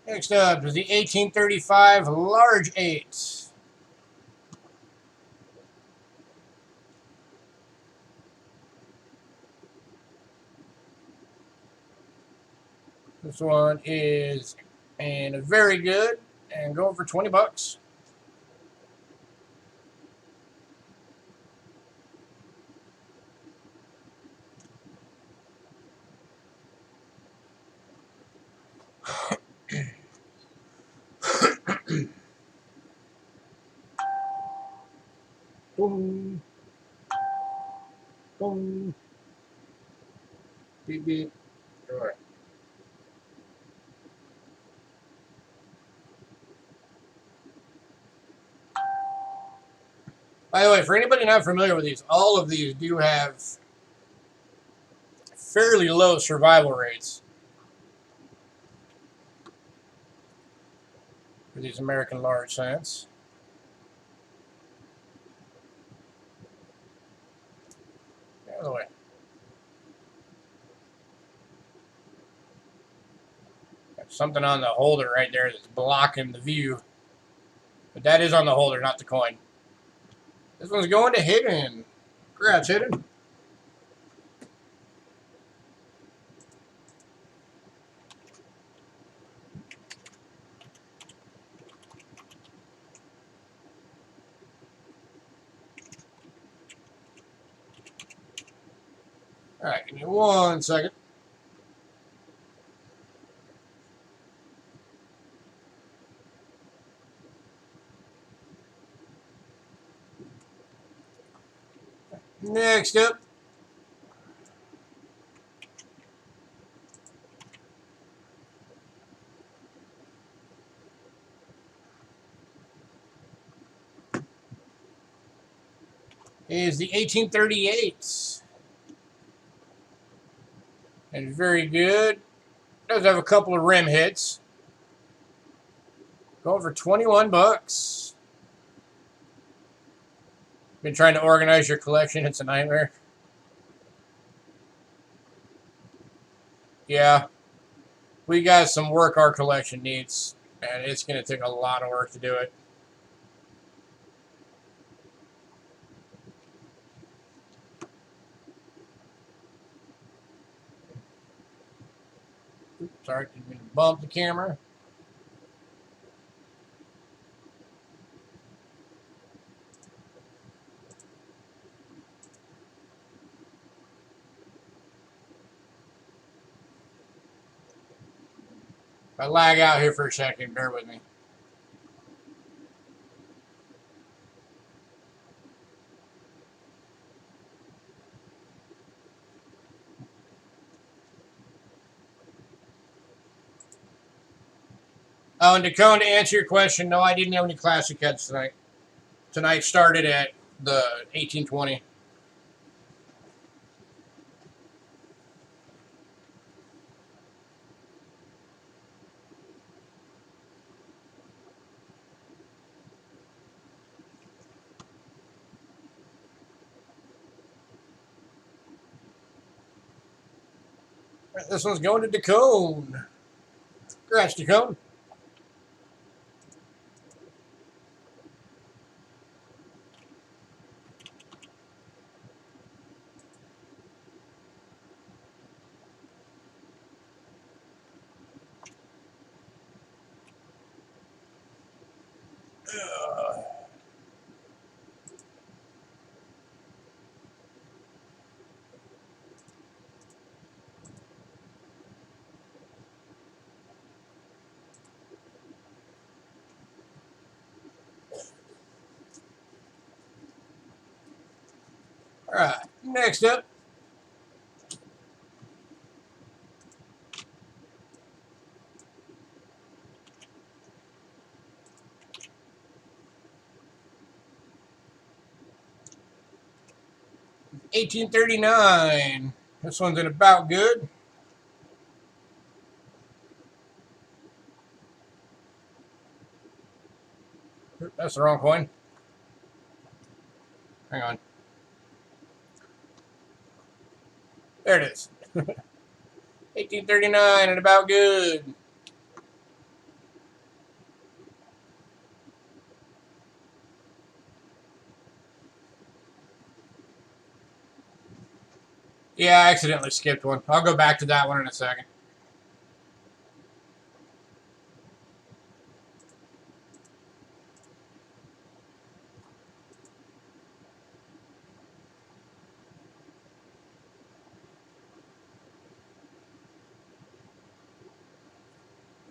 Next up is the 1835 large 8. This one is and very good and going for 20 bucks. Boom. Boom. Beep beep. All right. By the way, for anybody not familiar with these, all of these do have fairly low survival rates for these American large cents. Out of the way. Got something on the holder right there that's blocking the view. But that is on the holder, not the coin. This one's going to Hidden. Congrats, Hidden. All right, give me 1 second. Next up is the 1838. And very good. Does have a couple of rim hits. Going for 21 bucks. Been trying to organize your collection. It's a nightmare. Yeah. We got some work our collection needs. And it's going to take a lot of work to do it. Oops, sorry, didn't mean to bump the camera. If I lag out here for a second, bear with me. Oh, and Dakota, to answer your question, no, I didn't have any classic heads tonight. Tonight started at the 1820. This one's going to Dakota. Congrats, Dakota. All right, next up. $18.39. This one's in about good. That's the wrong coin. Hang on. There it is. $18.39 and about good. Yeah, I accidentally skipped one. I'll go back to that one in a second.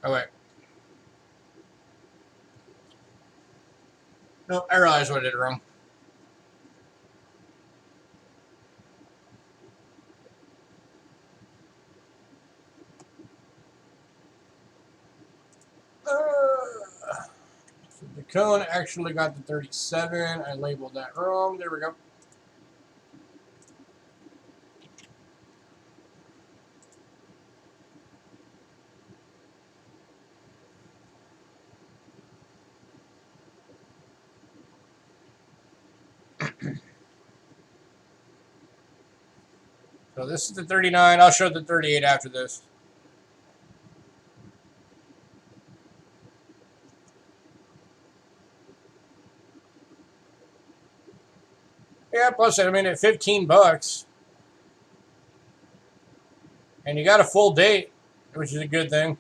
Oh, wait. No, I realized what I did wrong. So the cone actually got the 37. I labeled that wrong. There we go. So this is the 39. I'll show the 38 after this. Yeah, plus I mean at $15, and you got a full date, which is a good thing.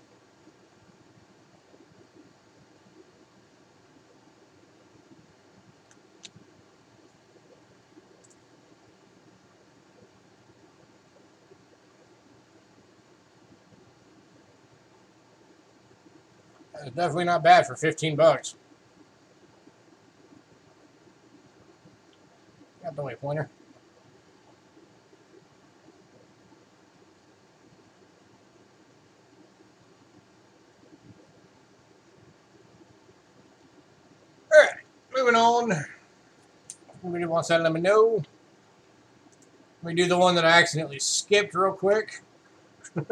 It's definitely not bad for $15. Got the way pointer. All right, moving on. Anybody wants that, let me know. Let me do the one that I accidentally skipped real quick. All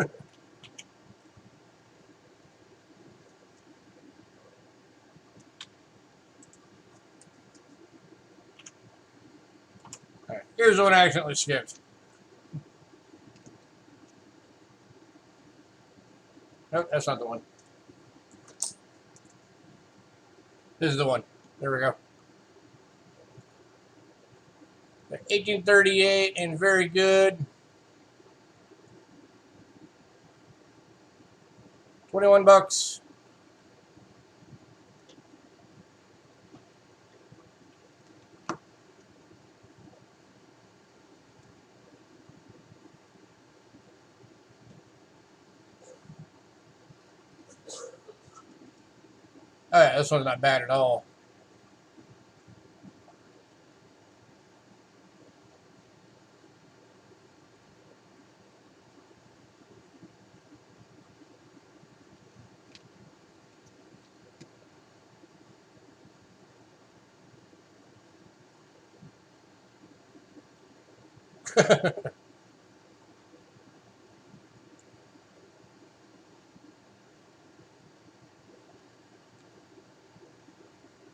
right, here's the one I accidentally skipped. Nope, that's not the one. This is the one. There we go. 1838 and very good. 21 bucks. Oh yeah, this one's not bad at all.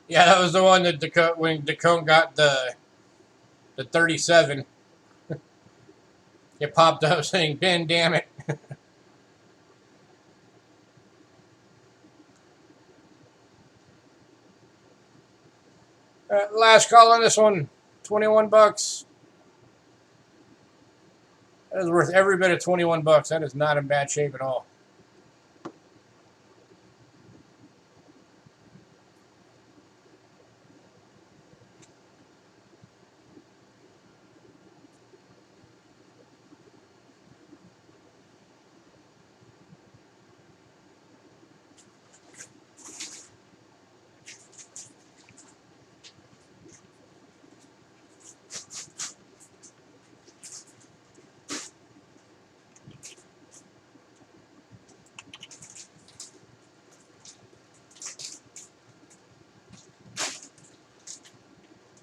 Yeah, that was the one that when Dacone got the 37, it popped up saying, "Ben, damn it." Last call on this one, 21 bucks. That is worth every bit of 21 bucks. That is not in bad shape at all.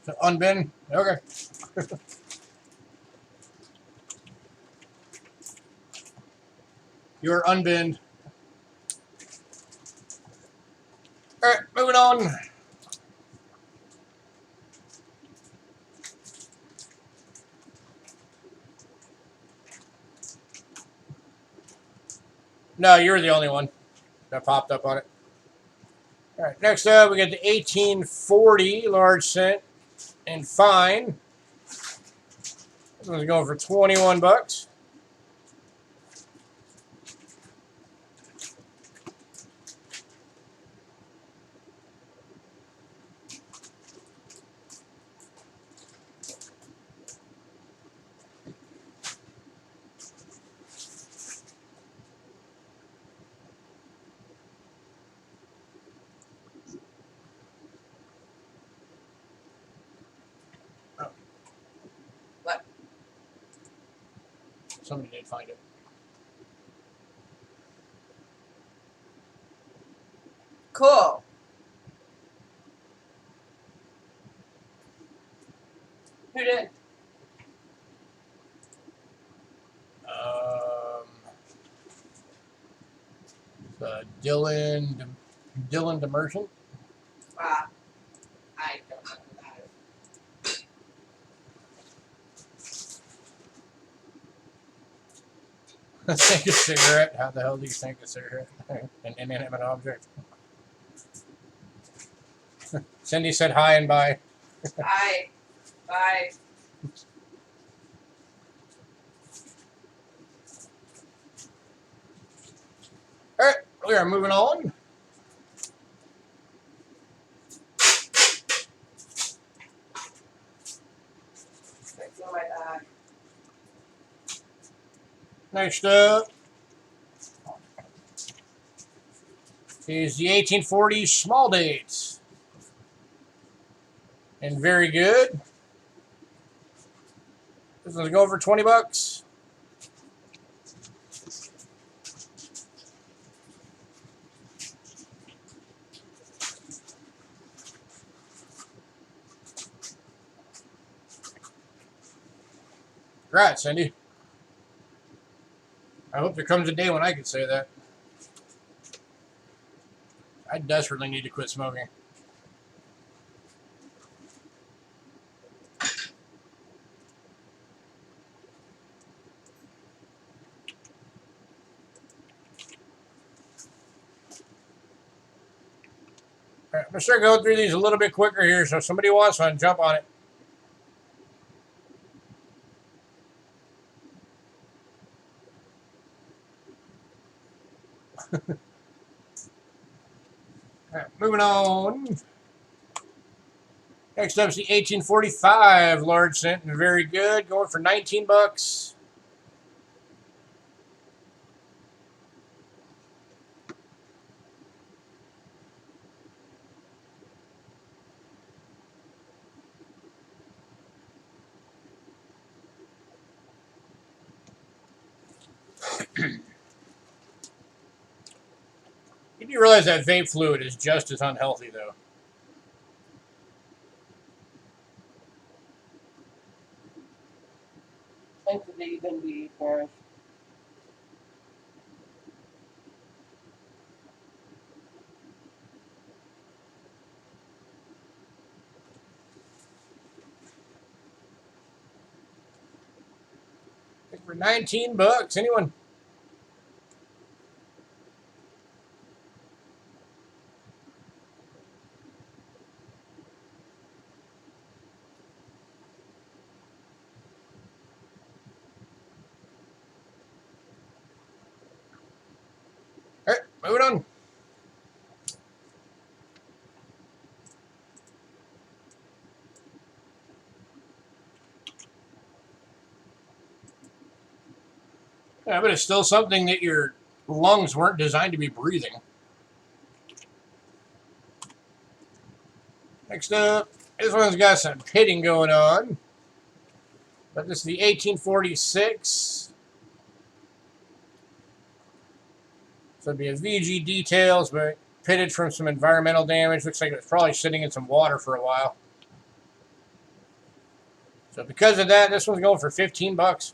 So unbin? Okay. You're unbinned. Alright, moving on. No, you're the only one that popped up on it. Alright, next up we got the 1840 large cent and fine. This one's going for 21 bucks. Oh. What? Somebody did find it. Cool. Who did? Dylan Demersion. I don't know who that is. Think a cigarette. How the hell do you think a cigarette? An inanimate object. Cindy said hi and bye. Bye. Bye. Alright, we are moving on. Fixing my bag. Next up is the 1840 small dates. And very good. This one's going for 20 bucks. Congrats, Cindy. I hope there comes a day when I can say that. I desperately need to quit smoking. All right, I'm going to start going through these a little bit quicker here, so if somebody wants one, jump on it. All right, moving on. Next up is the 1845 large cent, and very good, going for 19 bucks. You do realize that vape fluid is just as unhealthy, though. And to even be nourished. For $19. Anyone? All right, moving on. Yeah, but it's still something that your lungs weren't designed to be breathing. Next up, this one's got some pitting going on. But this is the 1846. So it'd be a VG details, but pitted from some environmental damage. Looks like it was probably sitting in some water for a while. So because of that, this one's going for $15.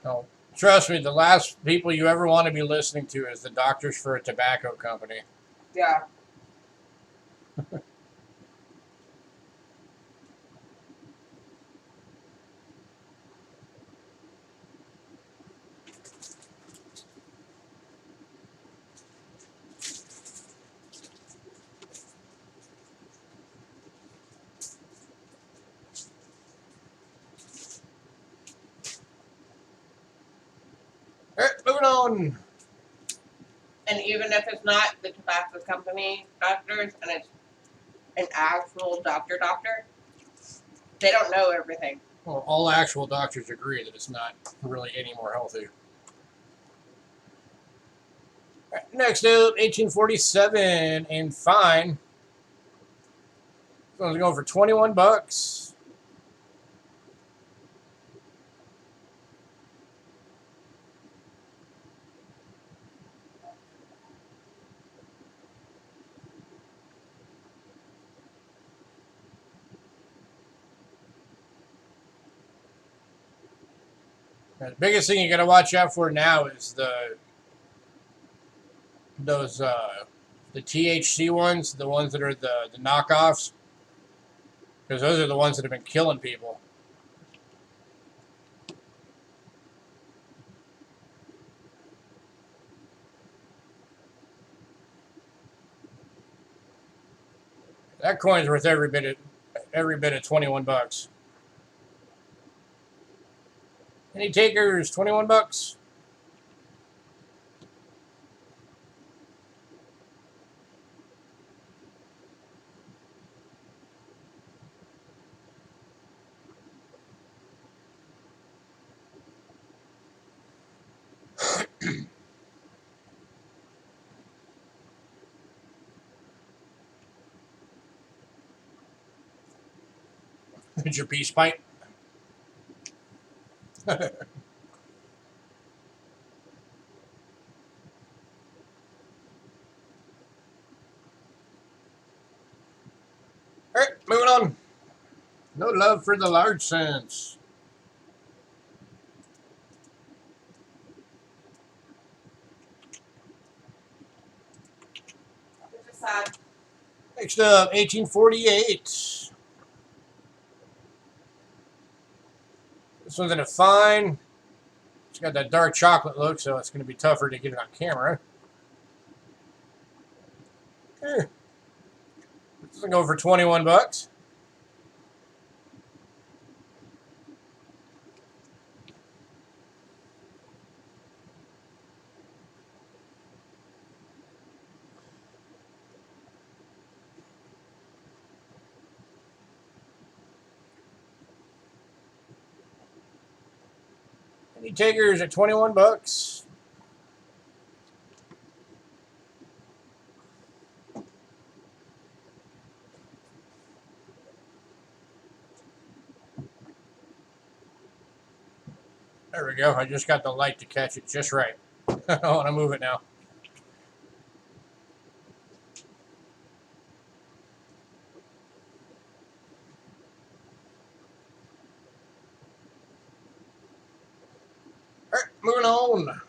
Oh, trust me, the last people you ever want to be listening to is the doctors for a tobacco company. Yeah. All right, moving on. And even if it's not the tobacco company doctors and it's an actual doctor, they don't know everything. Well, all actual doctors agree that it's not really any more healthy. All right, next up, 1847 and fine. This one's going for $21. Now, the biggest thing you got to watch out for now is the THC ones, the ones that are the knockoffs, because those are the ones that have been killing people. That coin's worth every bit of $21. Any takers? $21. It's your peace pipe. All right, moving on. No love for the large cents. Which is sad. Next up, 1848. This one's in a fine. It's got that dark chocolate look, so it's going to be tougher to get it on camera. This will go for $21. Any takers at $21? There we go. I just got the light to catch it just right. I want to move it now. All right, moving on.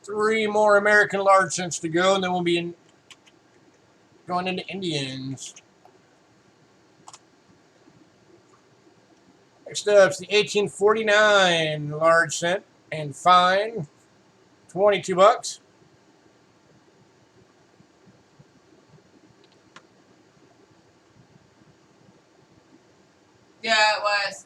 Three more American large cents to go, and then we'll be going into Indians. Next up is the 1849 large cent and fine, $22. Yeah, it was.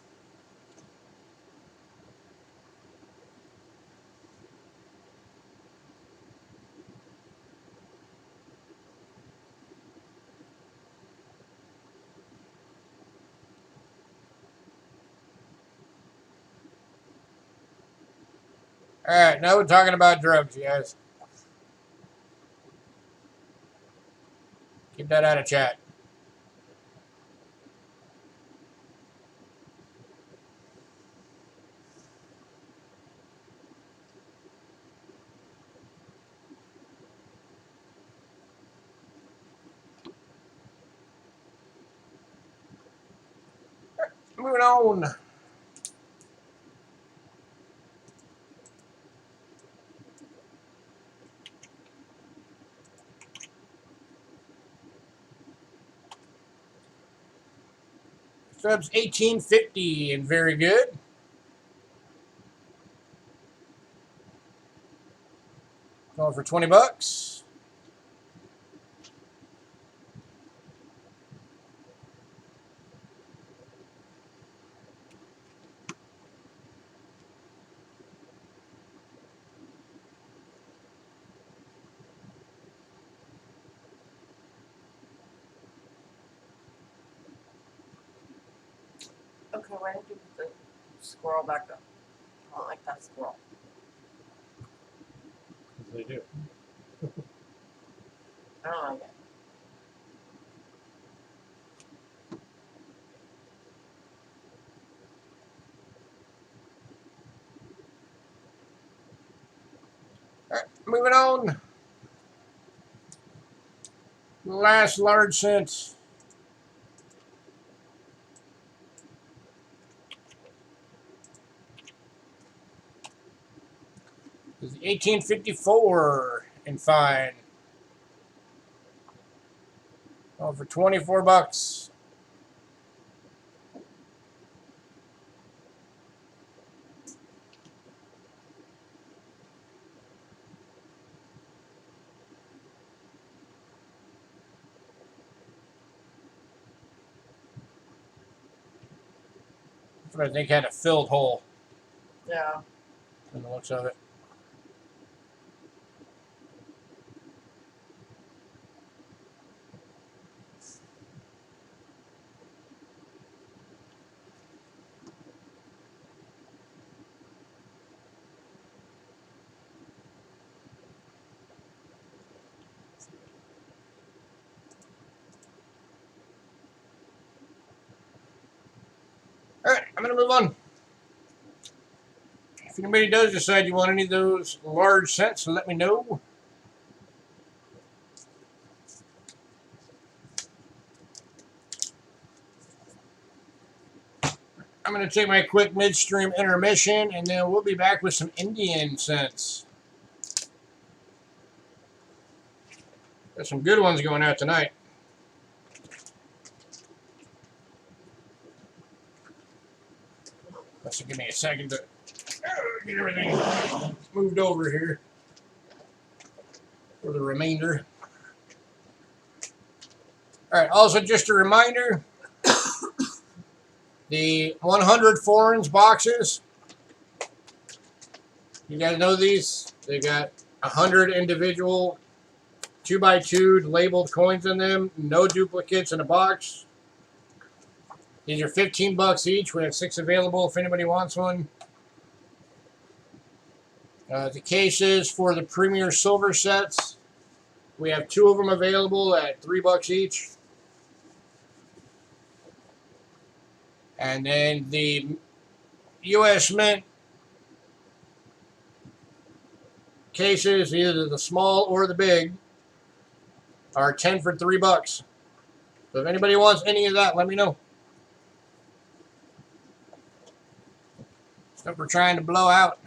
All right, now we're talking about drugs, guys. Keep that out of chat. Moving on. Subs 1850 and very good. Going for $20. Okay, why did you put the squirrel back up? I don't like that squirrel. They do. I don't like it. All right, moving on. Last large cent. Is the 1854 and fine. Going for $24. That's what I think had a filled hole Yeah. in the looks of it. All right, I'm going to move on. If anybody does decide you want any of those large cents, let me know. I'm going to take my quick midstream intermission, and then we'll be back with some Indian cents. Got some good ones going out tonight. Let's give me a second to get everything moved over here for the remainder. All right, also just a reminder, the 100 foreigns boxes, you guys know these? They got 100 individual 2x2 labeled coins in them, no duplicates in a box. These are $15 each. We have 6 available if anybody wants one. The cases for the Premier Silver sets, we have 2 of them available at $3 each. And then the U.S. Mint cases, either the small or the big, are 10 for $3. So if anybody wants any of that, let me know. Stuff we're trying to blow out.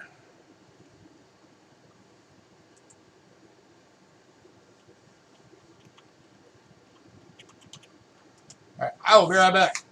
All right, I will be right back.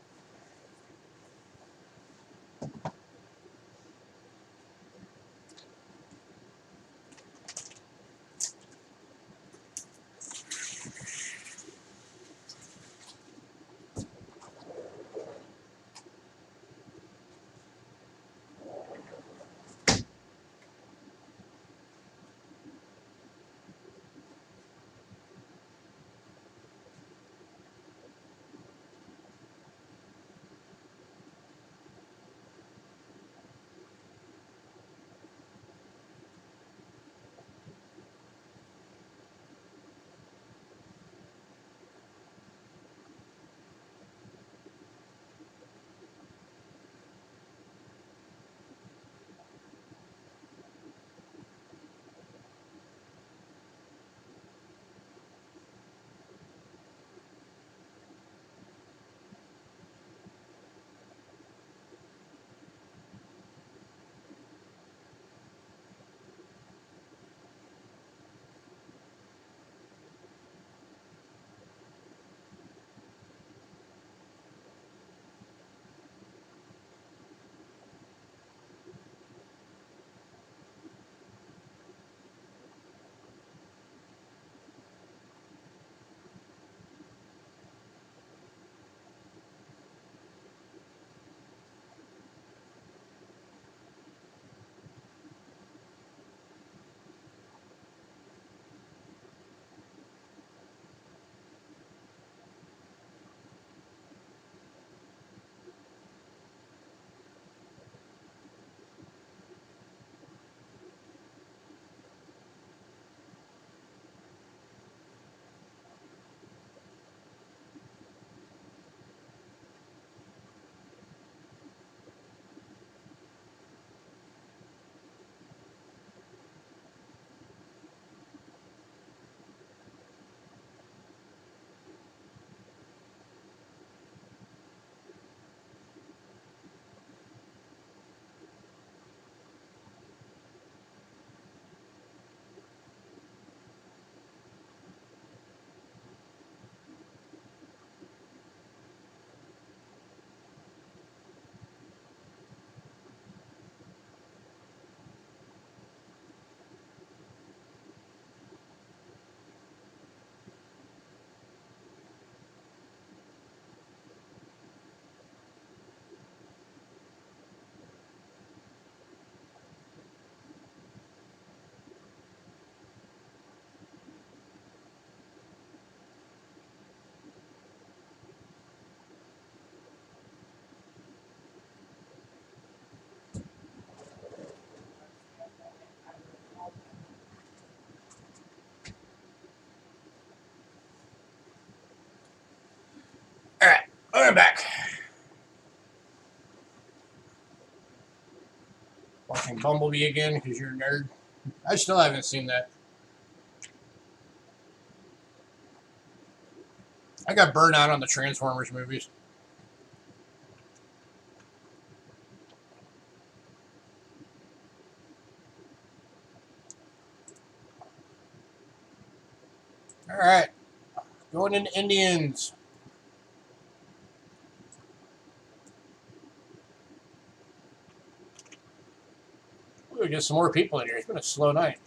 All right, I'm back. Watching Bumblebee again because you're a nerd. I still haven't seen that. I got burned out on the Transformers movies. All right, going into Indians. We'll get some more people in here. It's been a slow night.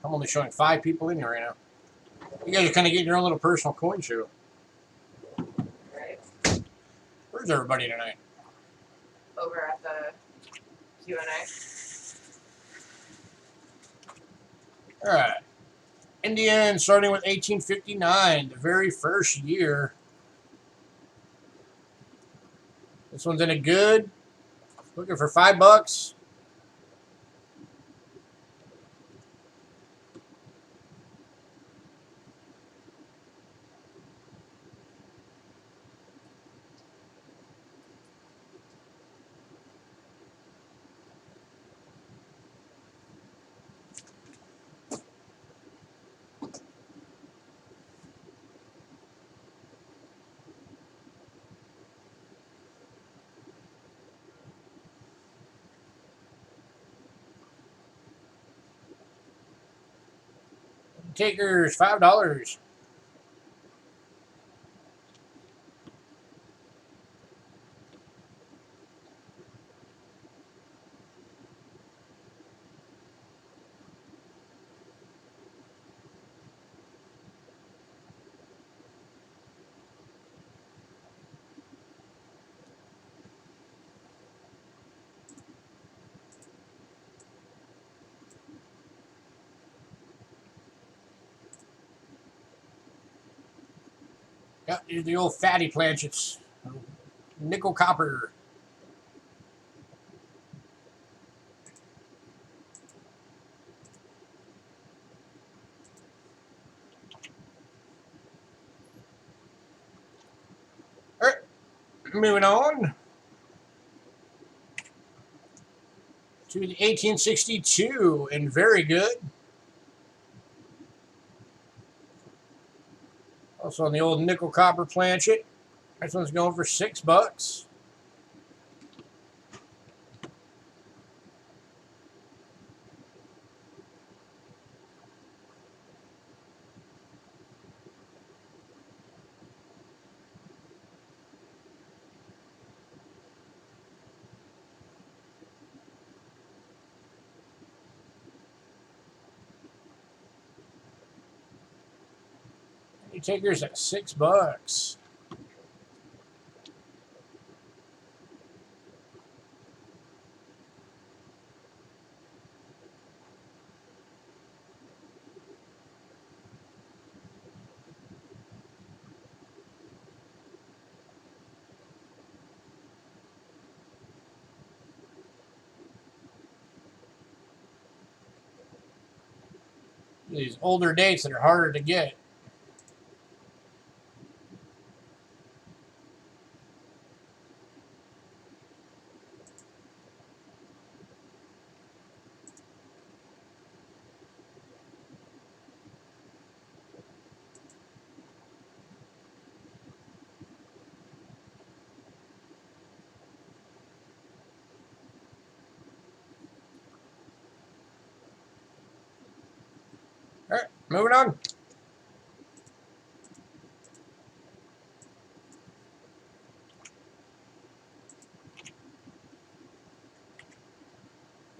I'm only showing 5 people in here right now. You guys are kind of getting your own little personal coin show. Right. Where's everybody tonight? Over at the Q&A. All right. Indian starting with 1859, the very first year. This one's in a good. Looking for $5. Takers, $5. Yep, here's the old fatty planchets. Nickel copper. All right, moving on to the 1862 and very good. Also on the old nickel copper planchet. This one's going for $6. Takers at $6. These older dates that are harder to get. All right, moving on.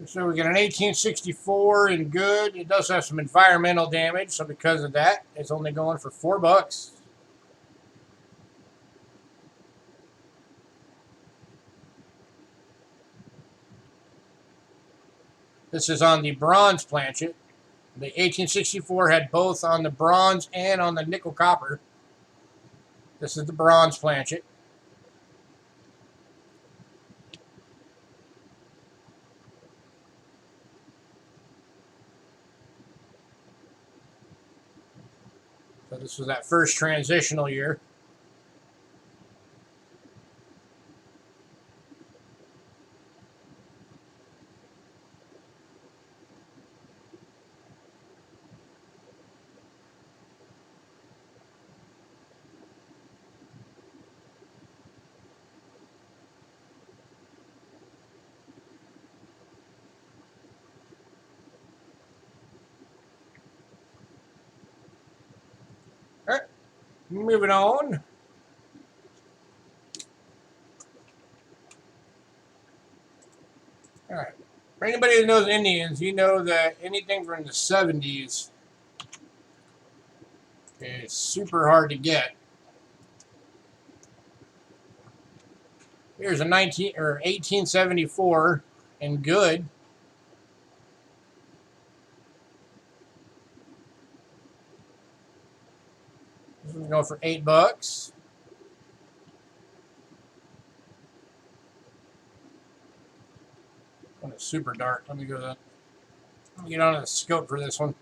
So we get an 1864 in good. It does have some environmental damage, so because of that, it's only going for $4. This is on the bronze planchet. The 1864 had both on the bronze and on the nickel copper. This is the bronze planchet. So this was that first transitional year. All right, moving on. All right. For anybody that knows Indians, you know that anything from the 70s is super hard to get. Here's a 1874 and good. This one's going for $8. One is super dark. Let me go to that. Let me get on the scope for this one.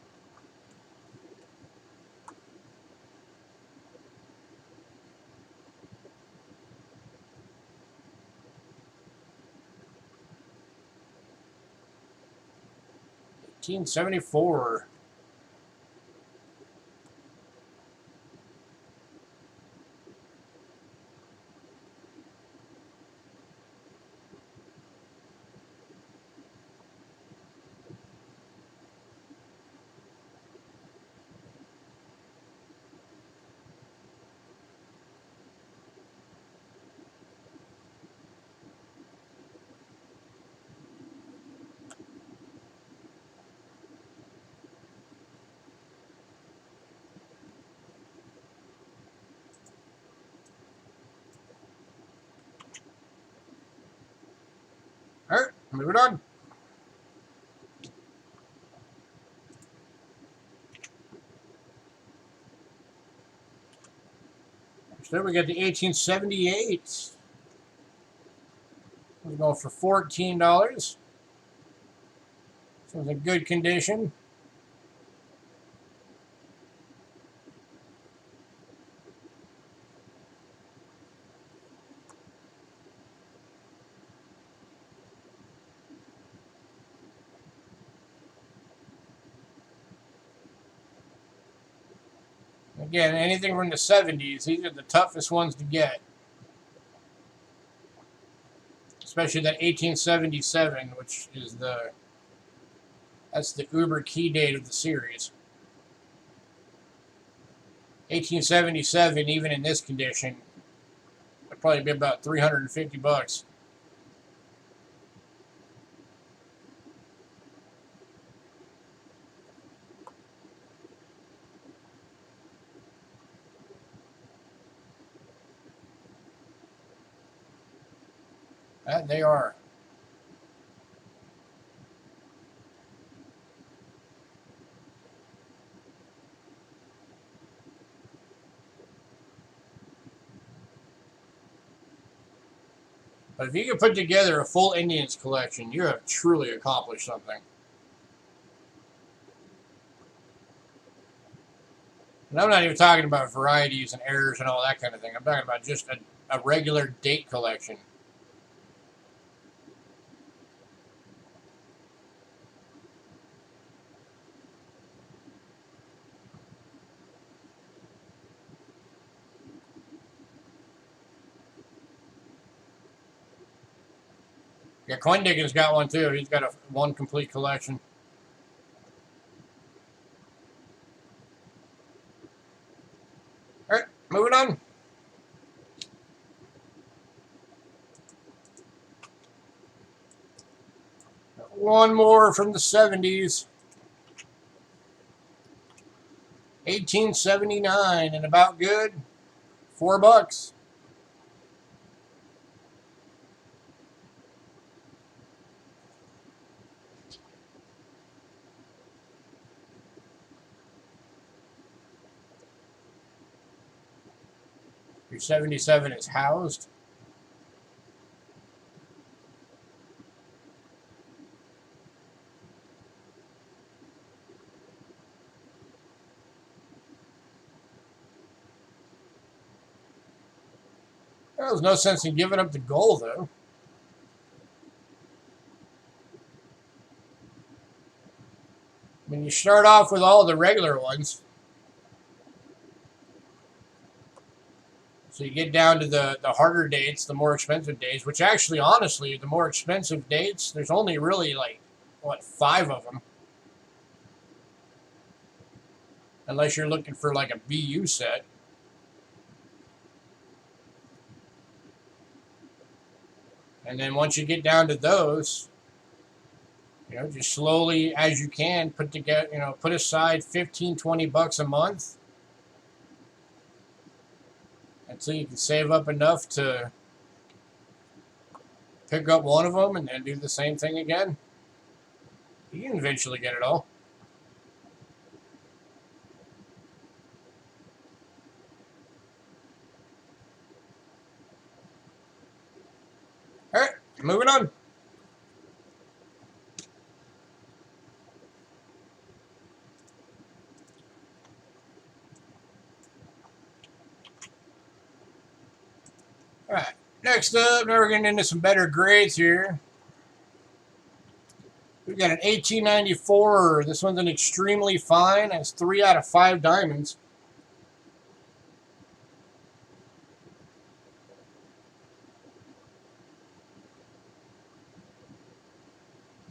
$1874. moving on. Then we got the 1878. We're going for $14. This one's in good condition. Again, anything from the 70s, these are the toughest ones to get. Especially that 1877, which is that's the uber key date of the series. 1877, even in this condition, would probably be about $350. That they are. But if you can put together a full Indians collection, you have truly accomplished something. And I'm not even talking about varieties and errors and all that kind of thing. I'm talking about just a regular date collection. Yeah, Coin Digging's got one too. He's got one complete collection. All right, moving on. One more from the 70s. 1879 and about good. $4. Your 77 is housed. There's no sense in giving up the goal, though. I mean, you start off with all the regular ones. So you get down to the harder dates, the more expensive dates, which actually, honestly, the more expensive dates, there's only really like, what, 5 of them. Unless you're looking for like a BU set. And then once you get down to those, just slowly as you can put together, put aside $15-20 a month until you can save up enough to pick up one of them and then do the same thing again. You can eventually get it all. All right, moving on. All right, next up, now we're getting into some better grades here. We've got an 1894. This one's an extremely fine. Has 3 out of 5 diamonds.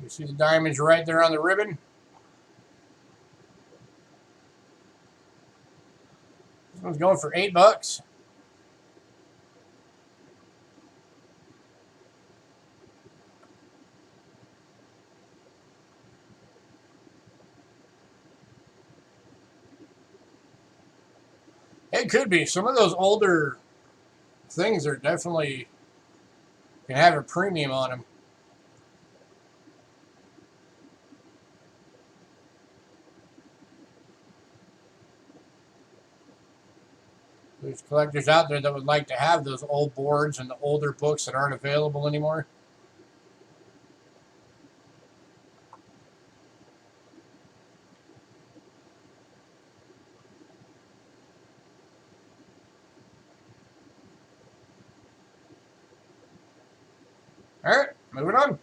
You see the diamonds right there on the ribbon. This one's going for $8. It could be. Some of those older things are definitely can have a premium on them. There's collectors out there that would like to have those old boards and the older books that aren't available anymore. All right, moving on.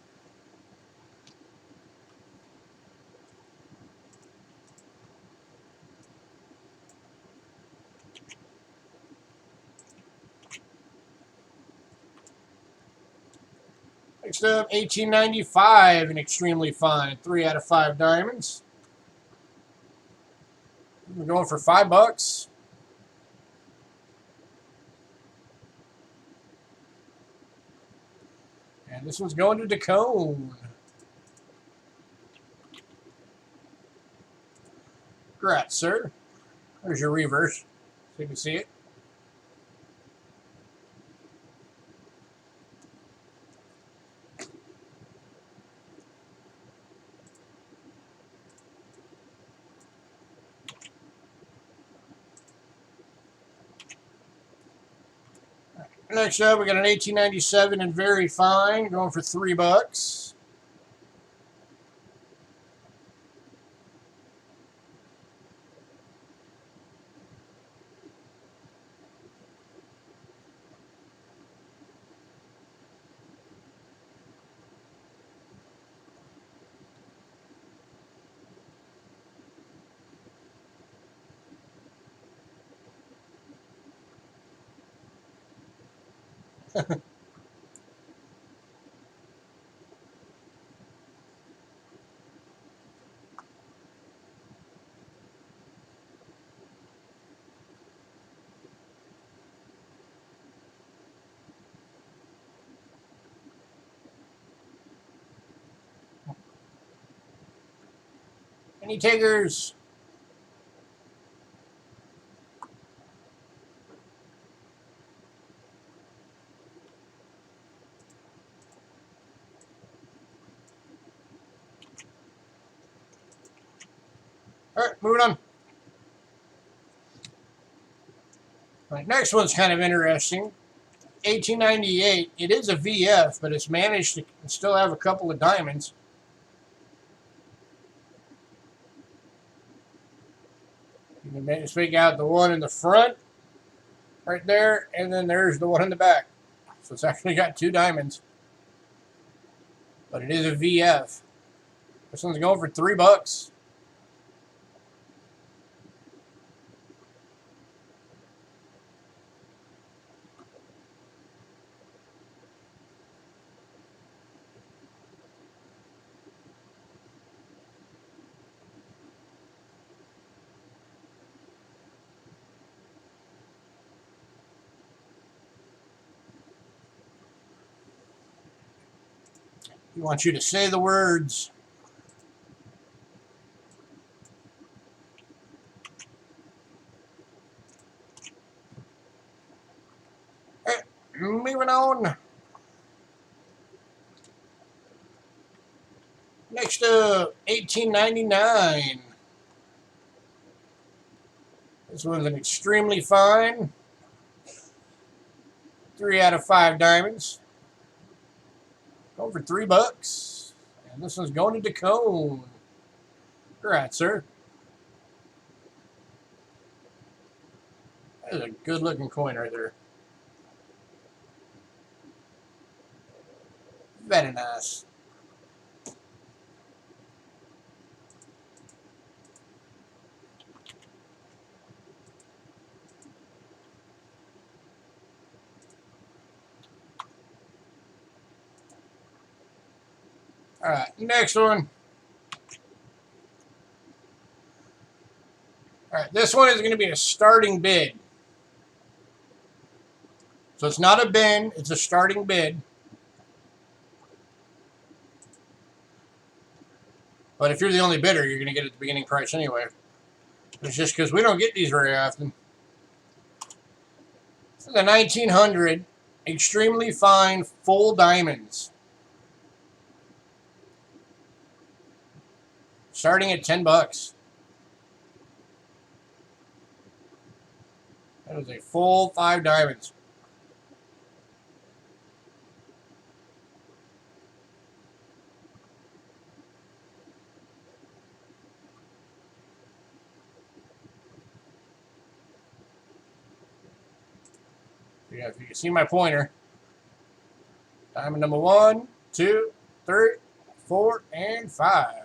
Next up, 1895, and extremely fine. 3 out of 5 diamonds. We're going for $5. And this one's going to Dacone. Congrats, sir. There's your reverse, so you can see it. Next up, we got an 1897 and very fine, going for $3. Any takers? All right, moving on. All right, next one's kind of interesting. 1898. It is a VF, but it's managed to still have a couple of diamonds. You can make out the one in the front, right there, and then there's the one in the back. So it's actually got 2 diamonds. But it is a VF. This one's going for $3. He wants you to say the words. All right, moving on. Next up, 1899. This one's an extremely fine. 3 out of 5 diamonds. Going for $3. And this one's going to Dacone. Congrats, sir. That is a good looking coin right there. Very nice. All right, next one. All right, this one is going to be a starting bid. So it's not a bin, it's a starting bid. But if you're the only bidder, you're going to get it at the beginning price anyway. It's just because we don't get these very often. This is a 1900 extremely fine full diamonds. Starting at $10. That is a full 5 diamonds. Yeah, if you can see my pointer. Diamond number 1, 2, 3, 4, and 5.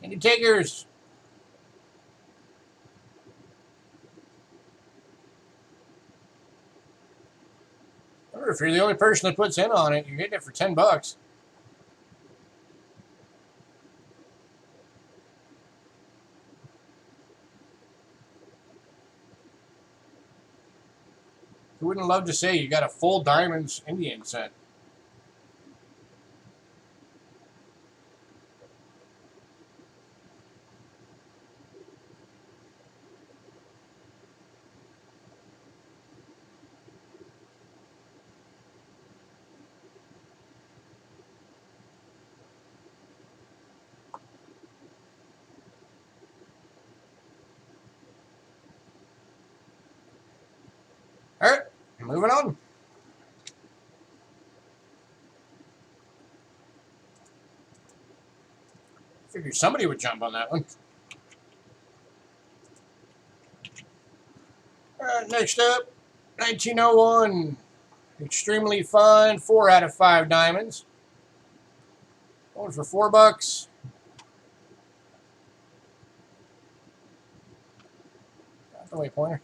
Any takers? Or if you're the only person that puts in on it, you're getting it for $10. Who wouldn't love to say you got a full diamonds Indian set? All right, moving on. Figured somebody would jump on that one. All right, next up, 1901. Extremely fun. 4 out of 5 diamonds. Going for $4. Out the way, pointer.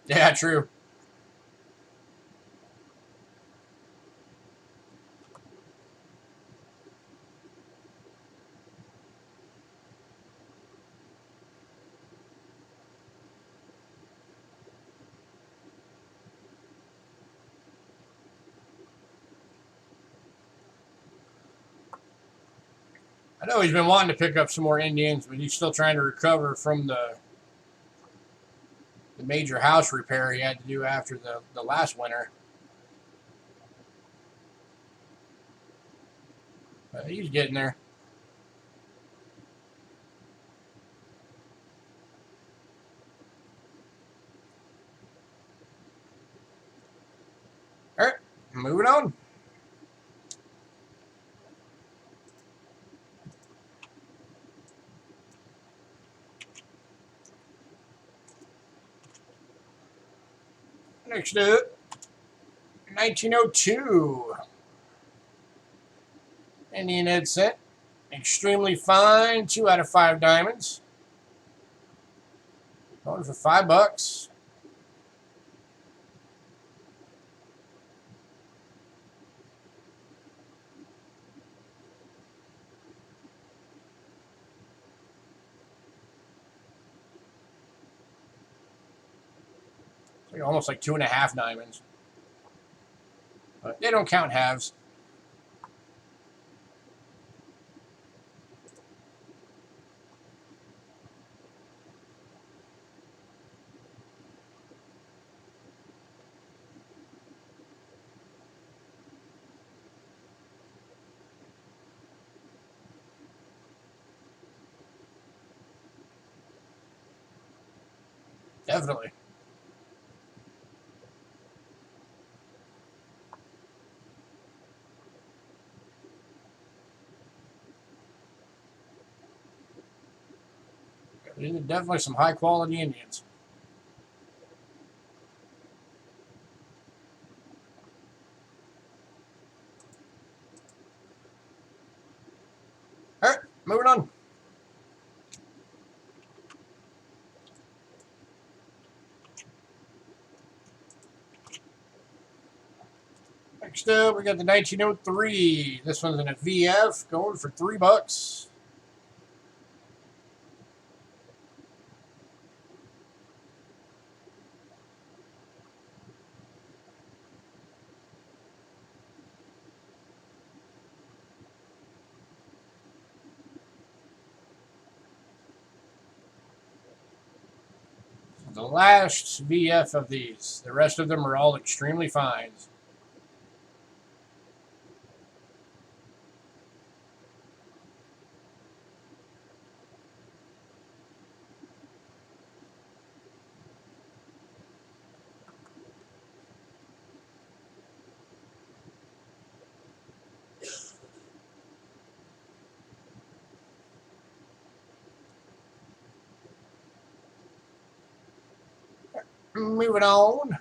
Yeah, true. I know he's been wanting to pick up some more Indians, but he's still trying to recover from the major house repair he had to do after the last winter. But he's getting there. All right, moving on. Next up, 1902. Indian head set. Extremely fine. 2 out of 5 diamonds. Going for $5. It's like almost like 2.5 diamonds. But they don't count halves. Definitely. These are definitely some high quality Indians. All right, moving on. Next up, we got the 1903. This one's in a VF, going for $3. The last VF of these. The rest of them are all extremely fines. Moving on.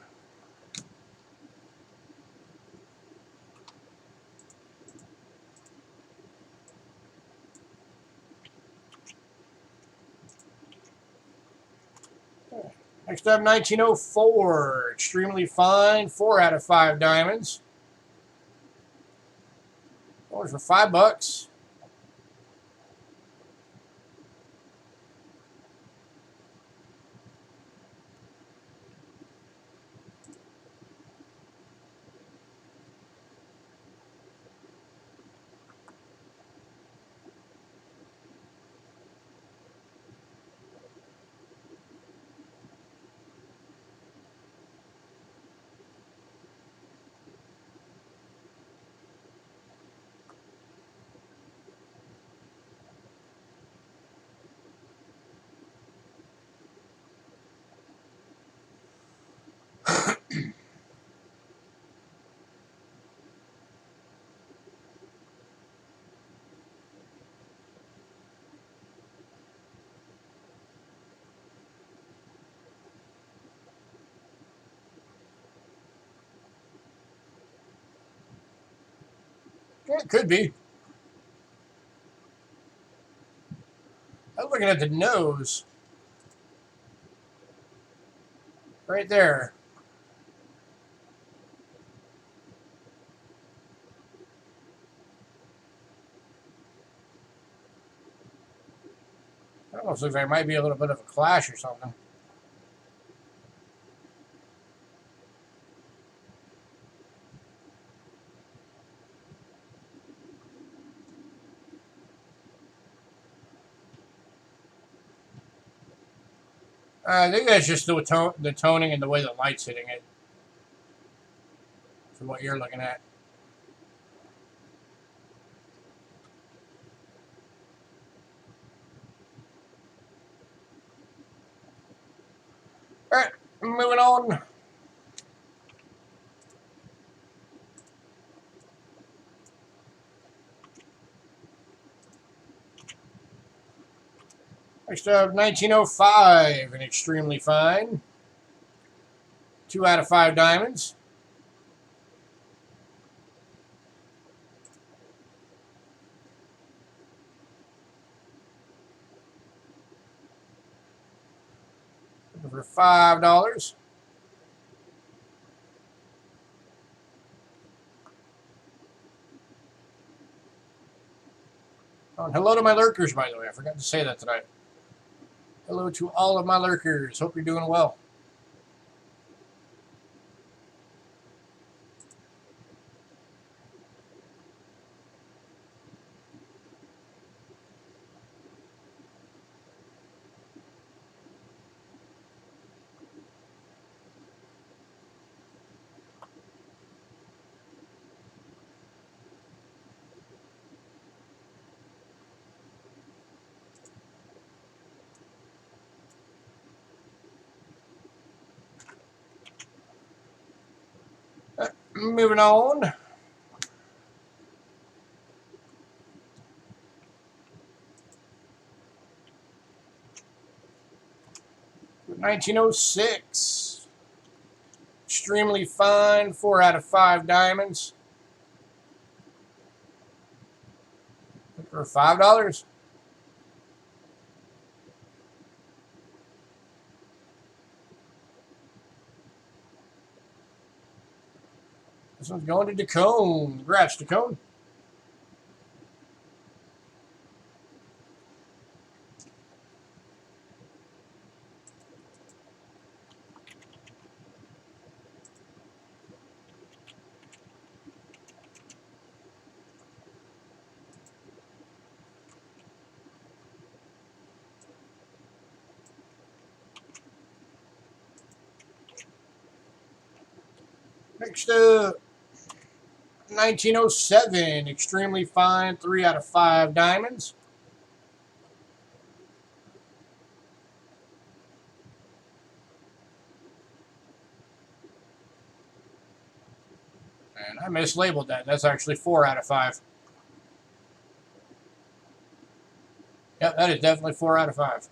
Next up, 1904. Extremely fine. 4 out of 5 diamonds. Going for $5. It could be. I was looking at the nose. Right there. That almost looks like it might be a little bit of a clash or something. I think that's just the toning and the way the light's hitting it. For what you're looking at. Alright, moving on. Next up, 1905, an extremely fine. 2 out of 5 diamonds. Looking for $5. Oh, and hello to my lurkers, by the way. I forgot to say that tonight. Hello to all of my lurkers. Hope you're doing well. Moving on. With 1906. Extremely fine. 4 out of 5 diamonds. Looking for $5. This one's going to Dacone. Congrats, Dacone. Next up, 1907, extremely fine, 3 out of 5 diamonds. And I mislabeled that. That's actually 4 out of 5. Yep, that is definitely 4 out of 5.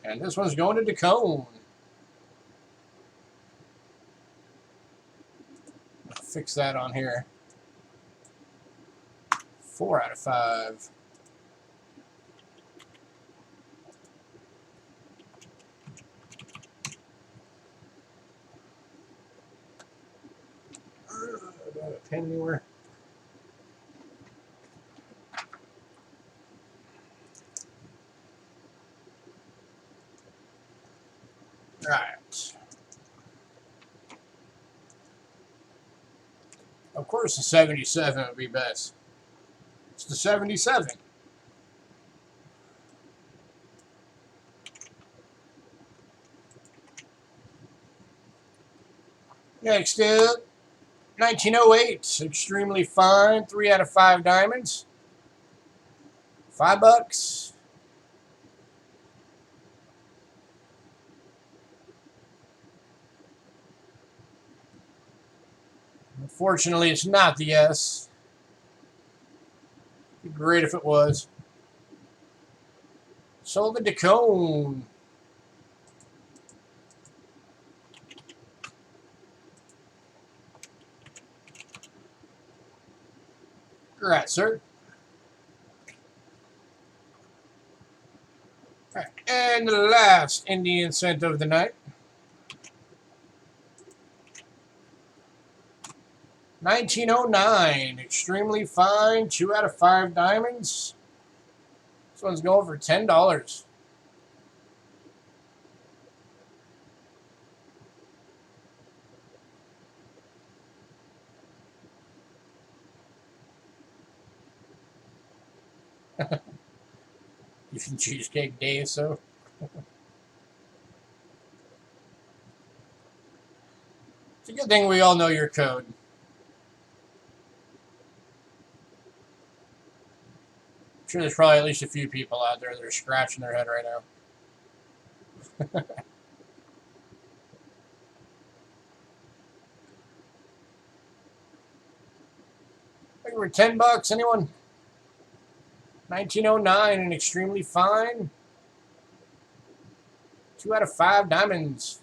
And this one's going to Dacone. I'll fix that on here. 4 out of 5. Do I have a pen anywhere? Right. Of course, the 77 would be best. It's the 77. Next up, 1908, extremely fine, 3 out of 5 diamonds. $5. Unfortunately, it's not the S. It'd be great if it was. Sold the Dacone. Congrats, sir. All right, and the last Indian cent of the night. 1909, extremely fine, 2 out of 5 diamonds. This one's going for $10. You can Cheapskate Day, so. It's a good thing we all know your code. I'm sure there's probably at least a few people out there that are scratching their head right now. Looking for $10, anyone? 1909 and extremely fine. 2 out of 5 diamonds.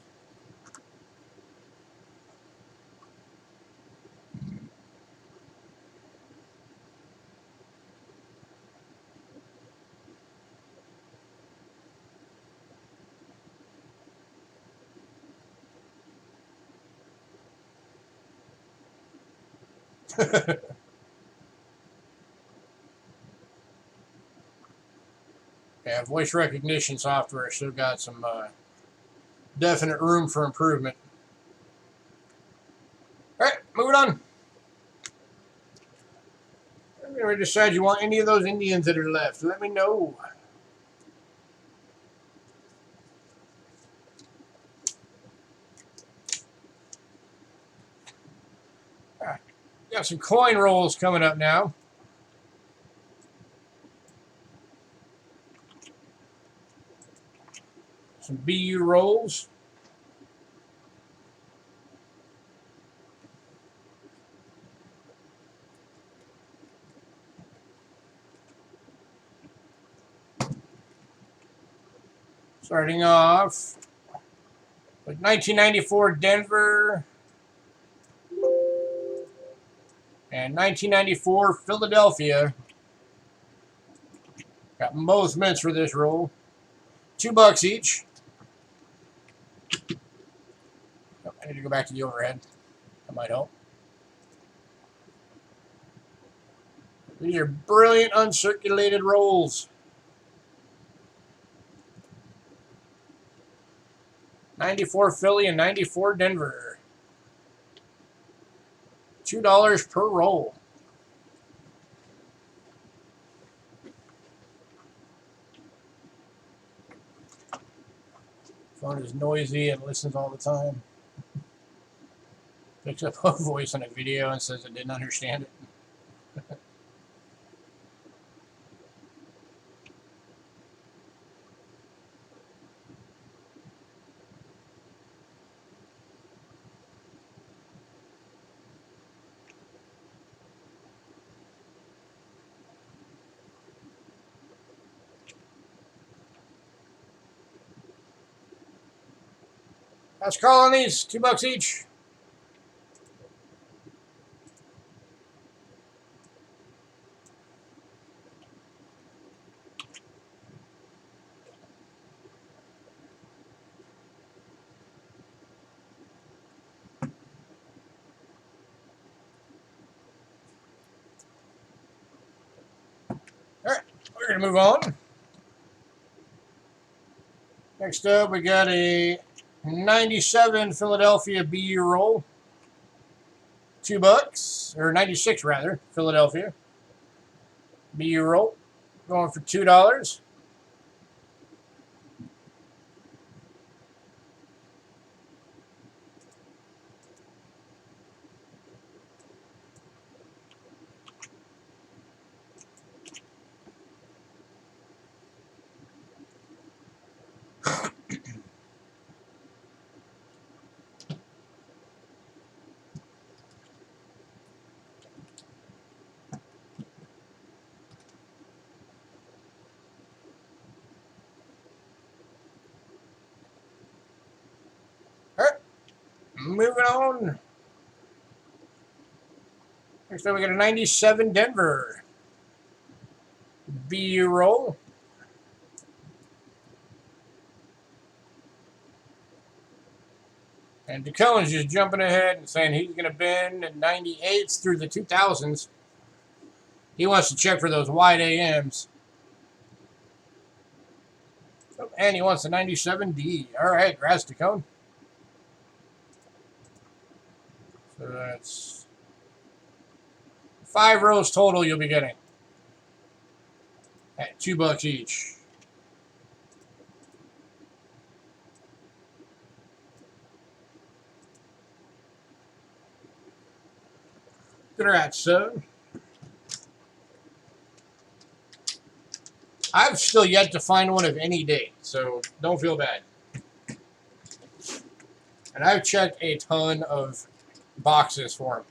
Yeah, voice recognition software still got some definite room for improvement. All right, moving on. I'm going to decide you want any of those Indians that are left. Let me know. All right, got some coin rolls coming up now. Some BU rolls. Starting off with 1994 Denver and 1994 Philadelphia. Got both mints for this roll. $2 each. Oh, I need to go back to the overhead. That might help. These are brilliant uncirculated rolls. 94 Philly and 94 Denver. $2 per roll. Phone is noisy and listens all the time. Picks up a voice on a video and says it didn't understand it. How's calling these? $2 each. All right, we're gonna move on. Next up, we got a 97 Philadelphia BU roll. $2, or 96 rather, Philadelphia BU roll, going for $2. All right, moving on. Next up, we got a 97 Denver BU roll. And DeCohen's just jumping ahead and saying he's going to bend in 98s through the 2000s. He wants to check for those wide AMs. And he wants a 97D. All right, Grass DeCohen. So that's 5 rows total you'll be getting at $2 each. Congrats, son. I've still yet to find one of any date, so don't feel bad. And I've checked a ton of boxes for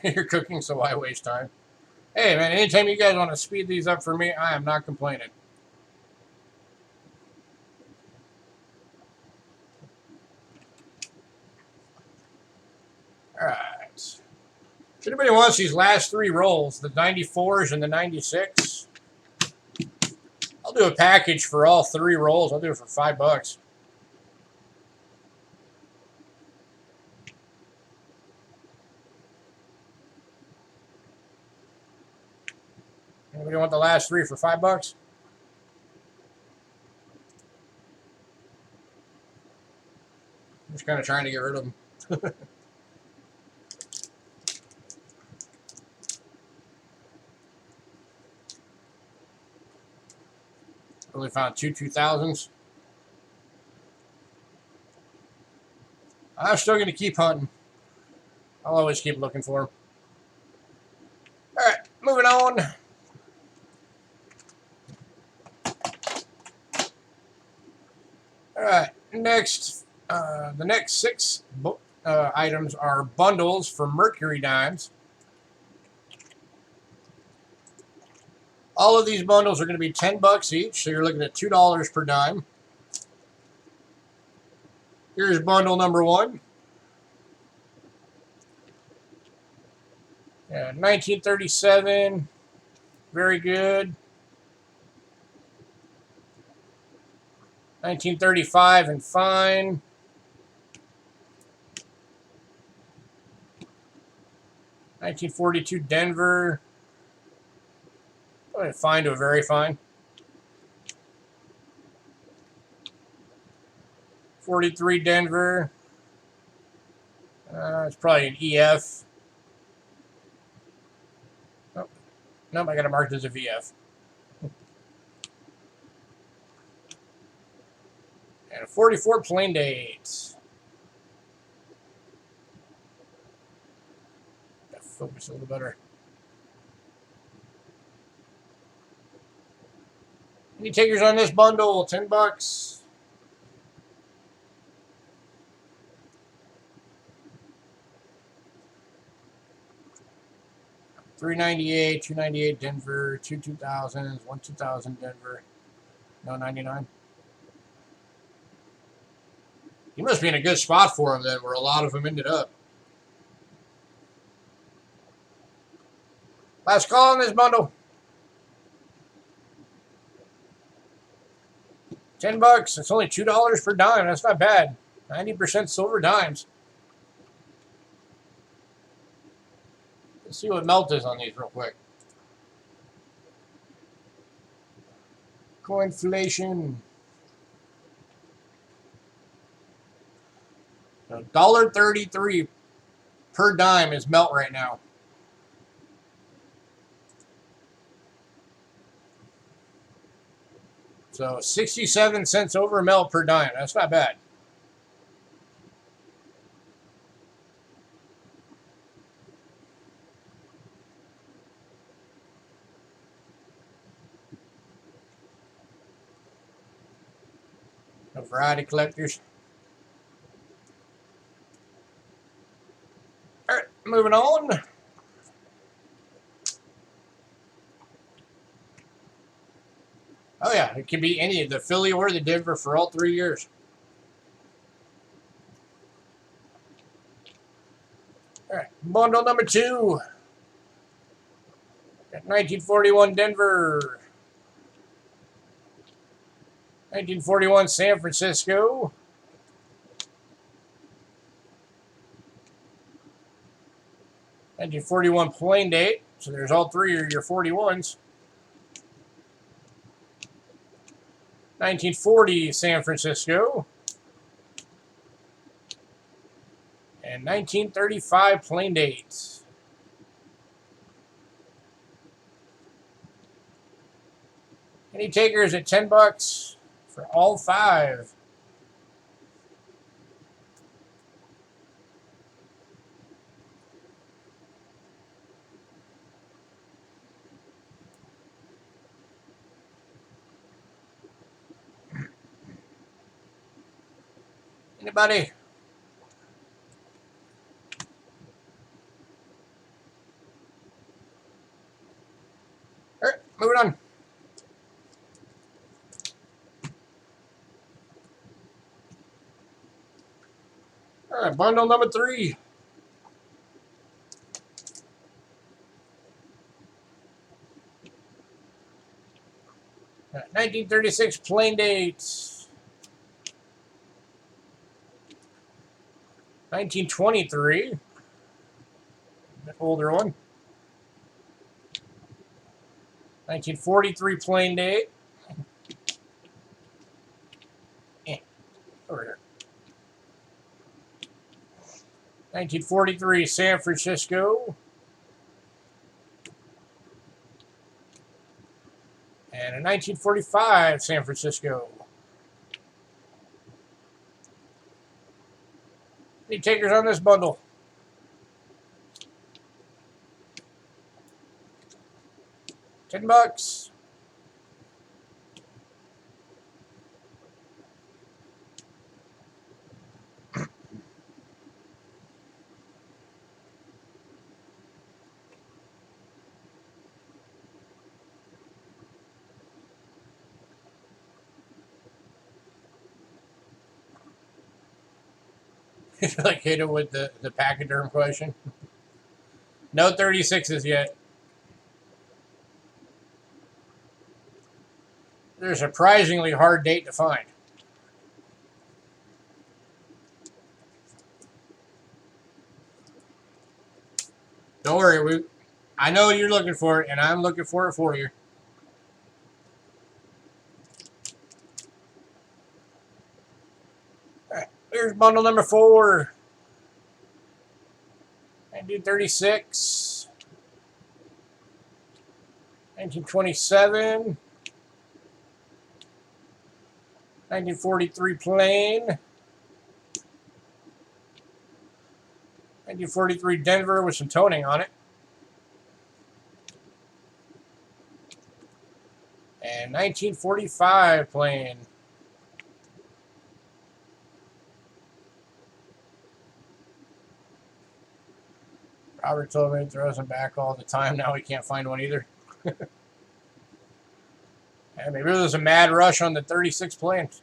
him. You're cooking, so why waste time? Hey, man, anytime you guys want to speed these up for me, I am not complaining. All right. If anybody wants these last 3 rolls, the 94s and the 96, I'll do a package for all 3 rolls. I'll do it for $5. Anybody want the last 3 for $5? I'm just kind of trying to get rid of them. Only found 2 2000s. I'm still going to keep hunting. I'll always keep looking for them. All right, moving on. All right, next, the next 6 items are bundles for Mercury dimes. All of these bundles are going to be $10 each, so you're looking at $2 per dime. Here's bundle number 1. Yeah, 1937, very good. 1935 and fine. 1942 Denver. Probably fine to a very fine. 43 Denver. It's probably an EF. Nope, nope, I got it marked as a VF. And a 44 plain date. Gotta focus a little better. Any takers on this bundle? $10. $3.98, $2.98 Denver, 2000s, 2000 Denver, no 99. He must be in a good spot for him then, where a lot of them ended up. Last call on this bundle. $10. It's only $2 per dime. That's not bad. 90% silver dimes. Let's see what melt is on these real quick. Coinflation. $1.33 per dime is melt right now. So 67 cents over melt per dime. That's not bad. A variety collectors. All right, moving on. Oh yeah, it can be any of the Philly or the Denver for all 3 years. All right, bundle number 2. Got 1941 Denver. 1941 San Francisco. 1941 plain date. So there's all 3 of your 41s. 1940 San Francisco. And 1935 plain date. Any takers at $10 for all 5? Anybody? All right, moving on. All right, bundle number 3. All right, 1936 plain date. 1923. An older one. 1943 plain date. Over here. 1943 San Francisco. And a 1945 San Francisco. Any takers on this bundle? $10. Like hit it with the pachyderm question. No 36s yet. They're a surprisingly hard date to find. Don't worry, I know you're looking for it, and I'm looking for it for you. All right, here's bundle number 4. 1936. 1927. 1943 plain. 1943 Denver with some toning on it. And 1945 plain. Robert told me he throws them back all the time. Now he can't find one either. And maybe there's a mad rush on the 36 planes.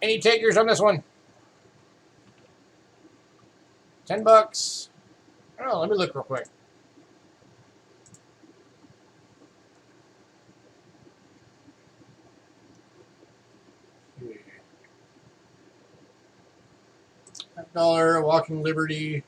Any takers on this one? $10. Oh, let me look real quick. $5 Walking Liberty.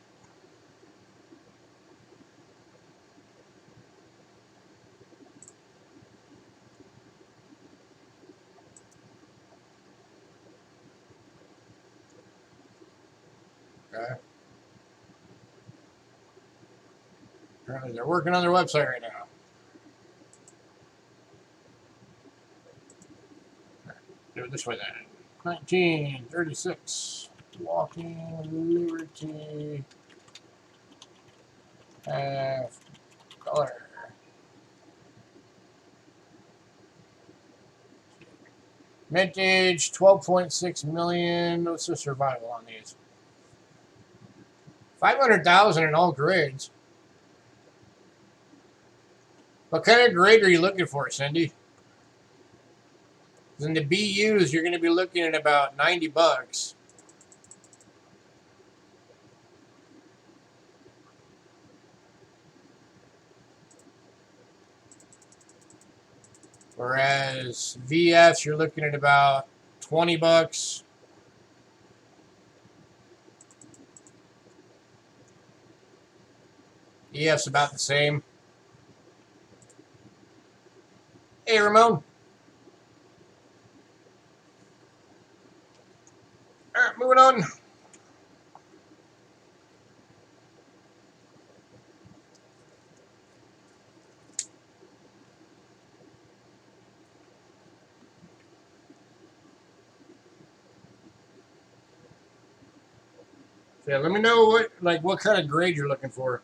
Okay. Apparently they're working on their website right now. Do it this way then. 1936 Walking Liberty. Half color. Mintage 12.6 million. What's the survival on these? 500,000 in all grades. What kind of grade are you looking for, Cindy? In the BUs, you're going to be looking at about $90. Whereas VFs, you're looking at about $20. EF's about the same. Hey, Ramon. All right, moving on. So yeah, let me know what kind of grade you're looking for.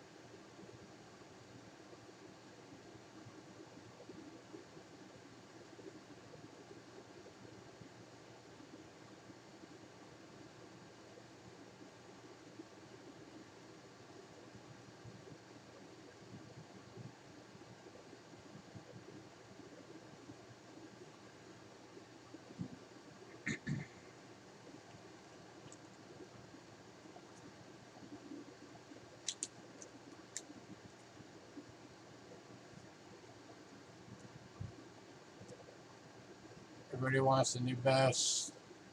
Everybody wants the new best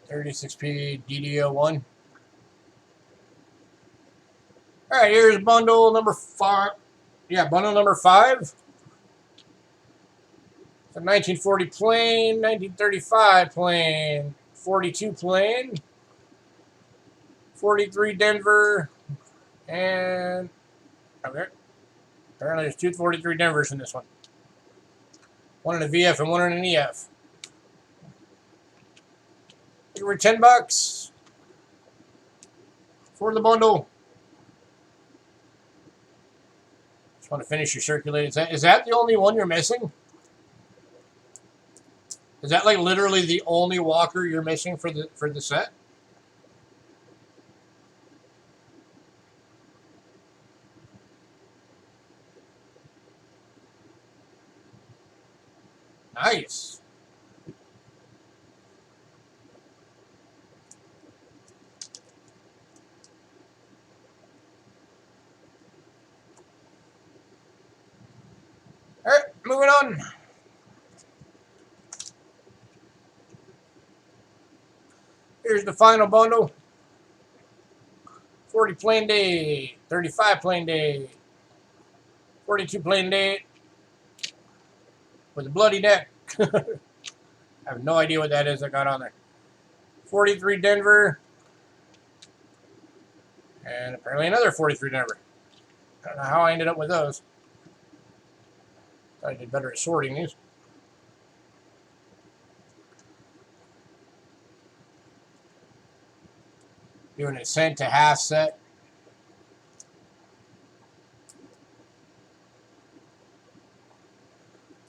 36p DDO1. All right, here's bundle number 5. Yeah, bundle number 5. So 1940 plain, 1935 plain, 42 plain, 43 Denver, and okay. Apparently there's 243 Denvers in this one. One in a VF and one in an EF. They were $10 for the bundle. Just want to finish your circulated set. Is that the only one you're missing? Is that like literally the only walker you're missing for the set? Nice. All right, moving on. Here's the final bundle. 40 plain date, 35 plain date, 42 plain date with a bloody neck. I have no idea what that is I got on there. 43 Denver, and apparently another 43 Denver. I don't know how I ended up with those. I did better at sorting these. Doing a cent to half set.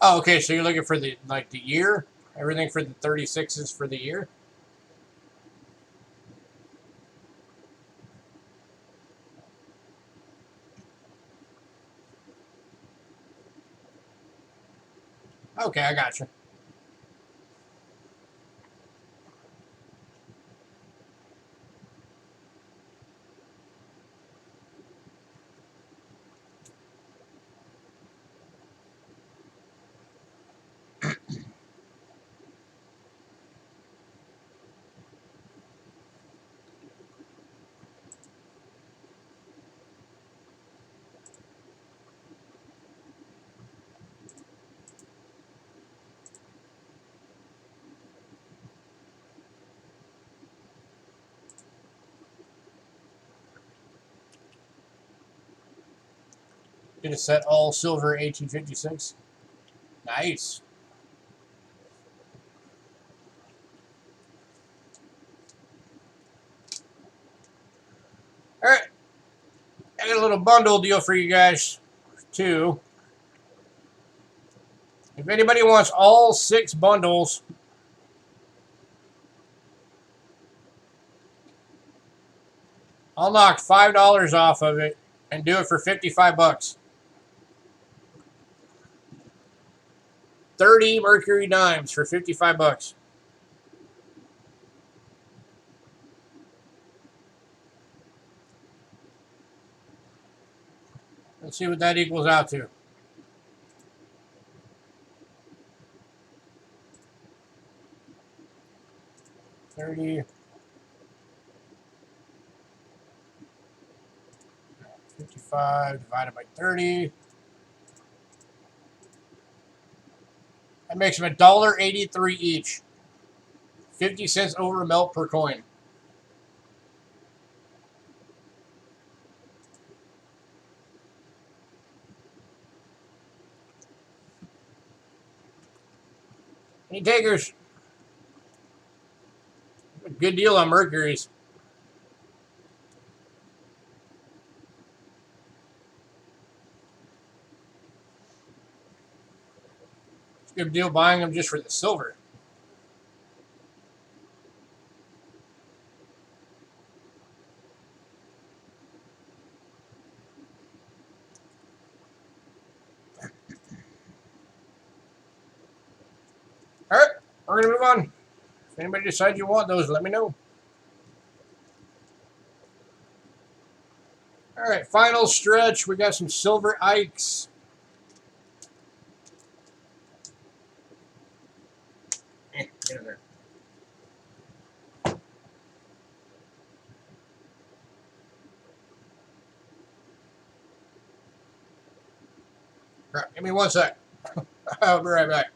Oh, okay, so you're looking for the year? Everything for the 36s for the year? Okay, I got you. Did a set all silver 1856. Nice. All right. I got a little bundle deal for you guys, too. If anybody wants all 6 bundles, I'll knock $5 off of it and do it for 55 bucks. 30 Mercury dimes for 55 bucks. Let's see what that equals out to. $30, 55 divided by 30. That makes them $1.83 each. 50 cents over melt per coin. Any takers? A good deal on Mercury's. It's a good deal buying them just for the silver. All right, we're going to move on. If anybody decides you want those, let me know. All right, final stretch. We got some silver Ikes. Get in there. All right, give me 1 sec. I'll be right back.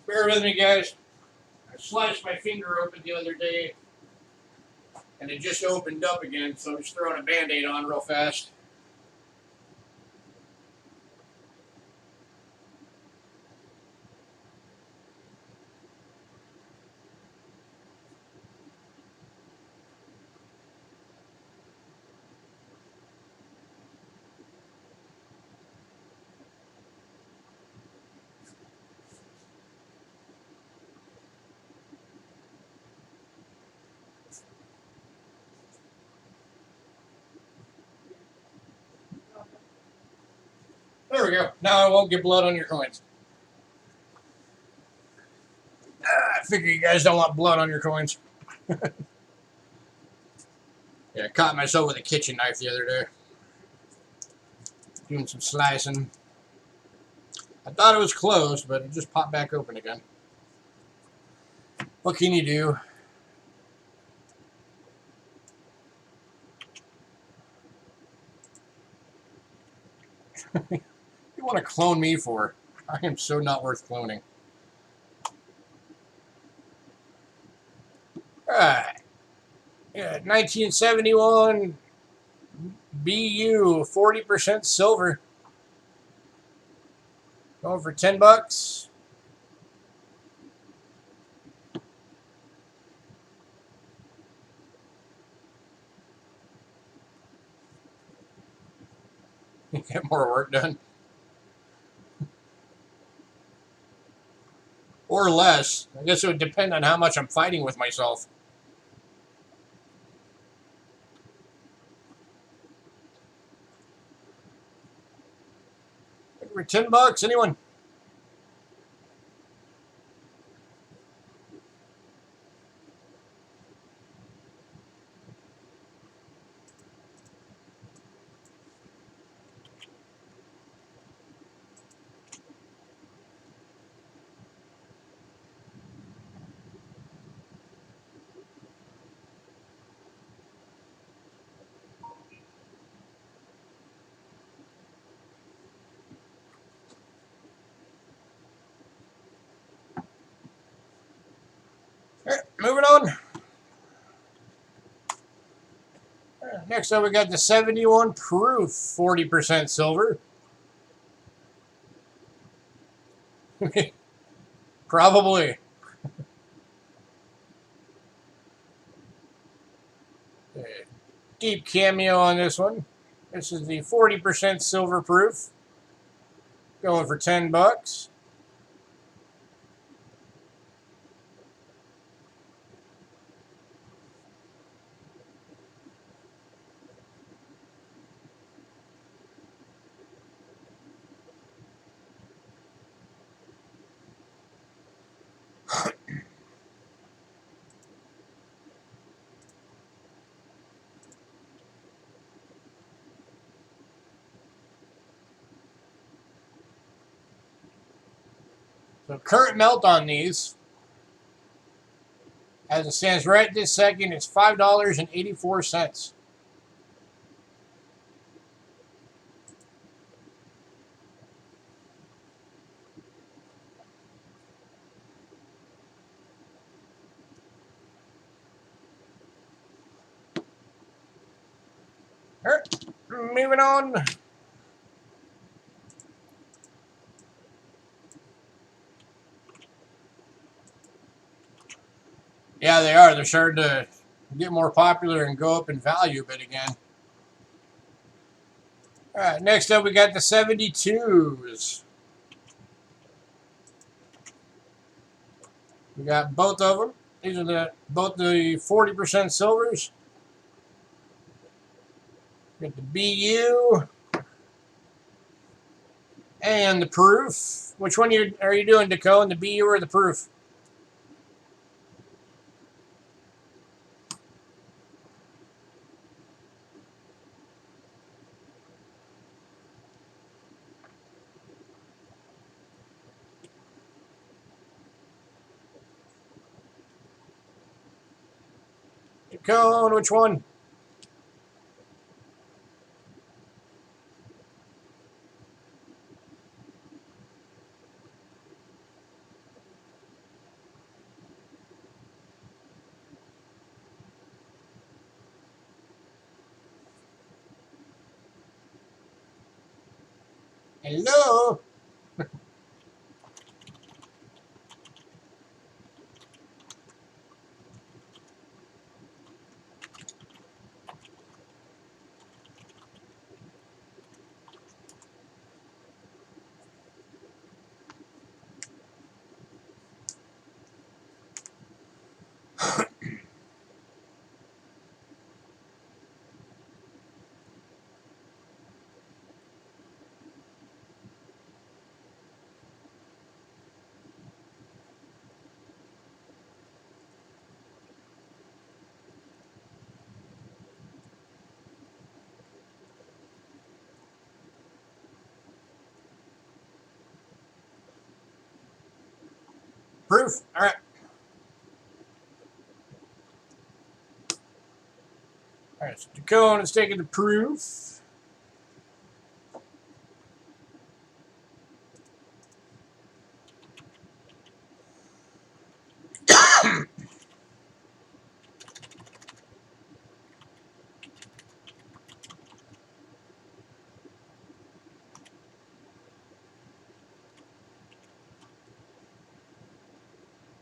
Bear with me, guys. I sliced my finger open the other day, and it just opened up again, so I'm just throwing a Band-Aid on real fast. we go. Now I won't get blood on your coins. I figure you guys don't want blood on your coins. Yeah, I caught myself with a kitchen knife the other day. Doing some slicing. I thought it was closed, but it just popped back open again. What can you do? You want to clone me for? I am so not worth cloning. Alright. Yeah, 1971 BU 40% silver. Going for $10. You get more work done. Or less. I guess it would depend on how much I'm fighting with myself. For $10, anyone? Alright, moving on. Next up, we got the 71 proof 40% silver. Probably. Deep cameo on this one. This is the 40% silver proof. Going for $10. So current melt on these, as it stands right this second, is $5.84. All right, moving on. Yeah, they are. They're starting to get more popular and go up in value a bit again. All right, next up we got the 72s. We got both of them. These are both the 40% silvers. We got the BU and the proof. Which one are you doing, Dakota? The BU or the proof? Dakota, which one? Hello? Proof. All right. All right. So the cone is taking the proof.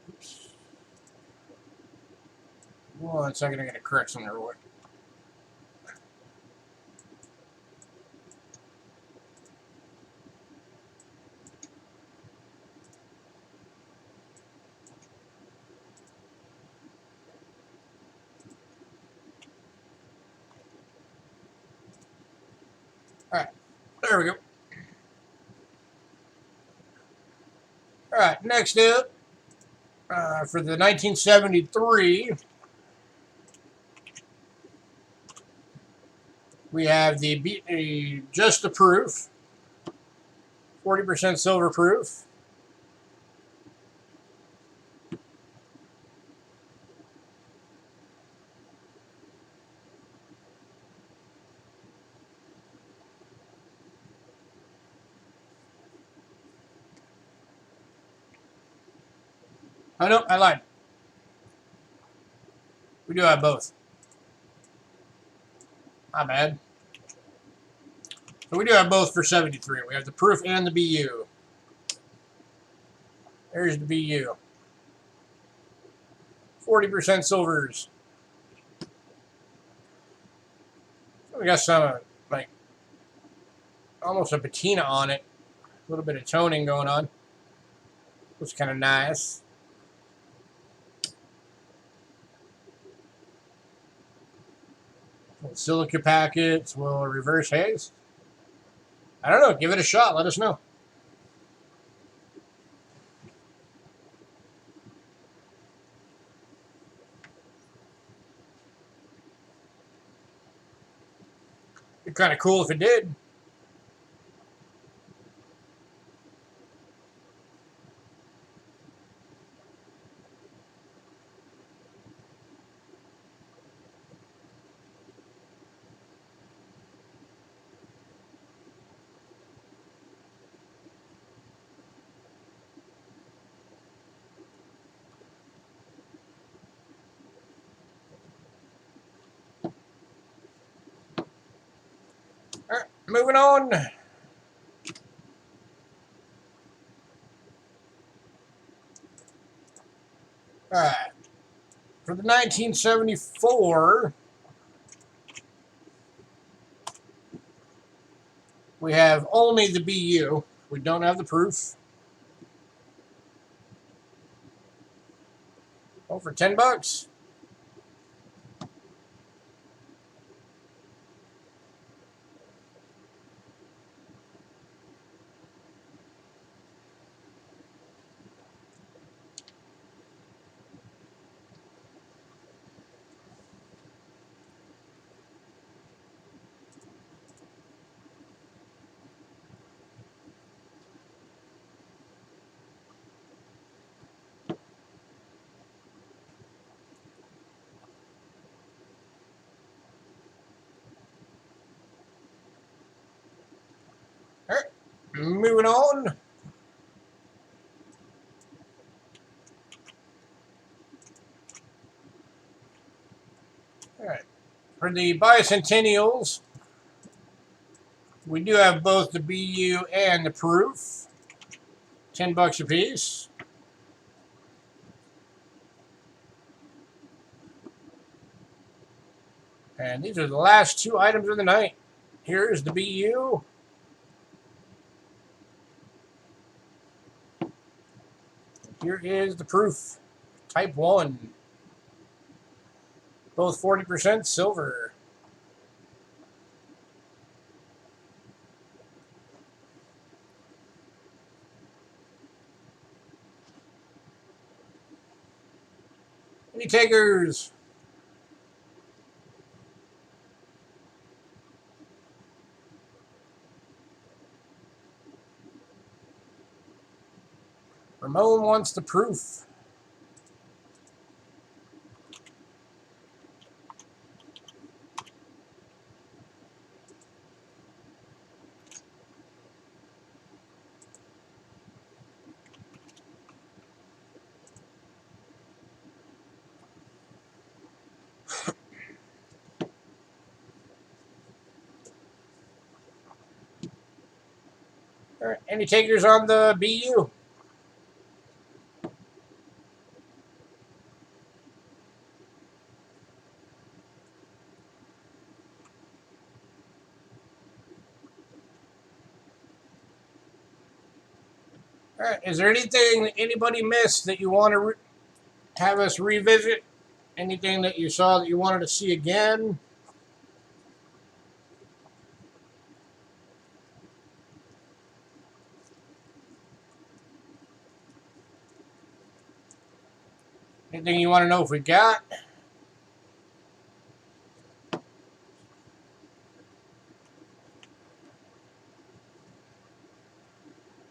Oops. 1 second. I got to correct something real quick. All right. There we go. All right. Next up, for the 1973, we have the just the proof, 40% silver proof. Oh no, I lied. We do have both. My bad. So we do have both for 73. We have the proof and the BU. There's the BU. 40% silvers. We got some, like, almost a patina on it. A little bit of toning going on. Looks kind of nice. Silica packets will reverse haze. I don't know. Give it a shot. Let us know. It'd be kind of cool if it did. All right, moving on. All right. For the 1974, we have only the BU. We don't have the proof. Oh, for $10. All right, moving on. All right. For the bicentennials, we do have both the BU and the proof. $10 a piece. And these are the last two items of the night. Here's the BU. Here is the proof. Type 1. Both 40% silver. Any takers? Ramon wants the proof. All right, any takers on the BU? All right, is there anything that anybody missed that you want to have us revisit? Anything that you saw that you wanted to see again? Anything you want to know if we got?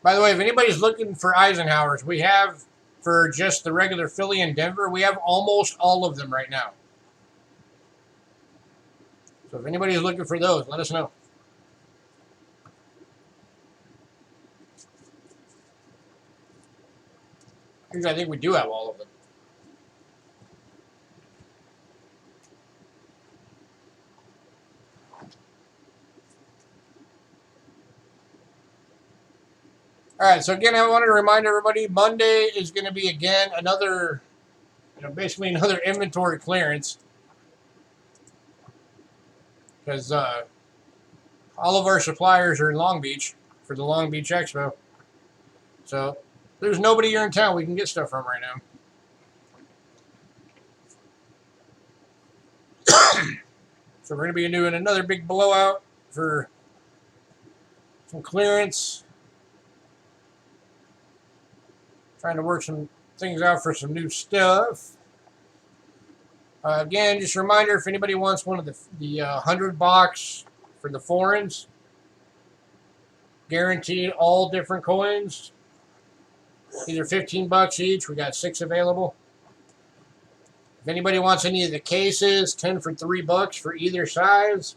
By the way, if anybody's looking for Eisenhowers, we have, for just the regular Philly and Denver, we have almost all of them right now. So if anybody's looking for those, let us know. Actually, I think we do have all of them. All right, so again, I wanted to remind everybody, Monday is going to be, again, another, basically another inventory clearance. Because all of our suppliers are in Long Beach for the Long Beach Expo. So there's nobody here in town we can get stuff from right now. So we're going to be doing another big blowout for some clearance. Trying to work some things out for some new stuff. Again, just a reminder, if anybody wants one of the 100 box for the foreigns, guaranteed all different coins, either 15 bucks each. We got 6 available. If anybody wants any of the cases, 10 for $3 for either size.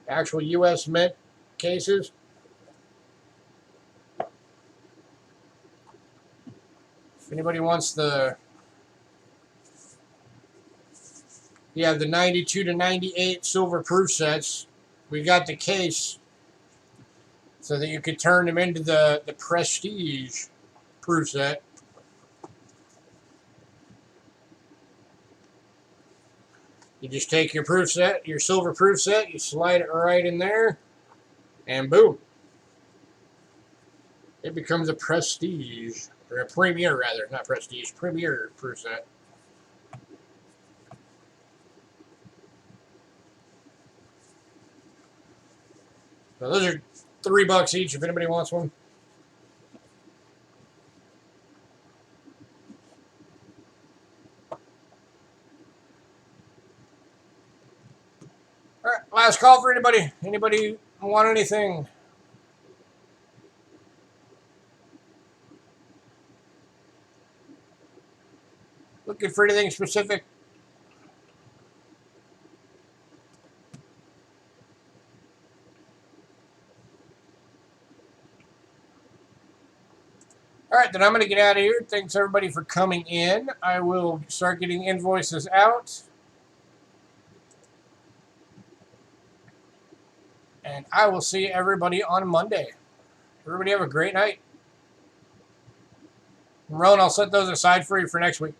Actual U.S. Mint cases. If anybody wants the 92 to 98 silver proof sets, we got the case so that you could turn them into the prestige proof set. You just take your proof set, your silver proof set, you slide it right in there, and boom. It becomes a prestige, or a premier rather, not prestige, premier proof set. So those are $3 each if anybody wants one. All right, last call for anybody. Anybody want anything? Looking for anything specific? All right, then I'm going to get out of here. Thanks, everybody, for coming in. I will start getting invoices out. And I will see everybody on Monday. Everybody have a great night. Ron, I'll set those aside for you for next week.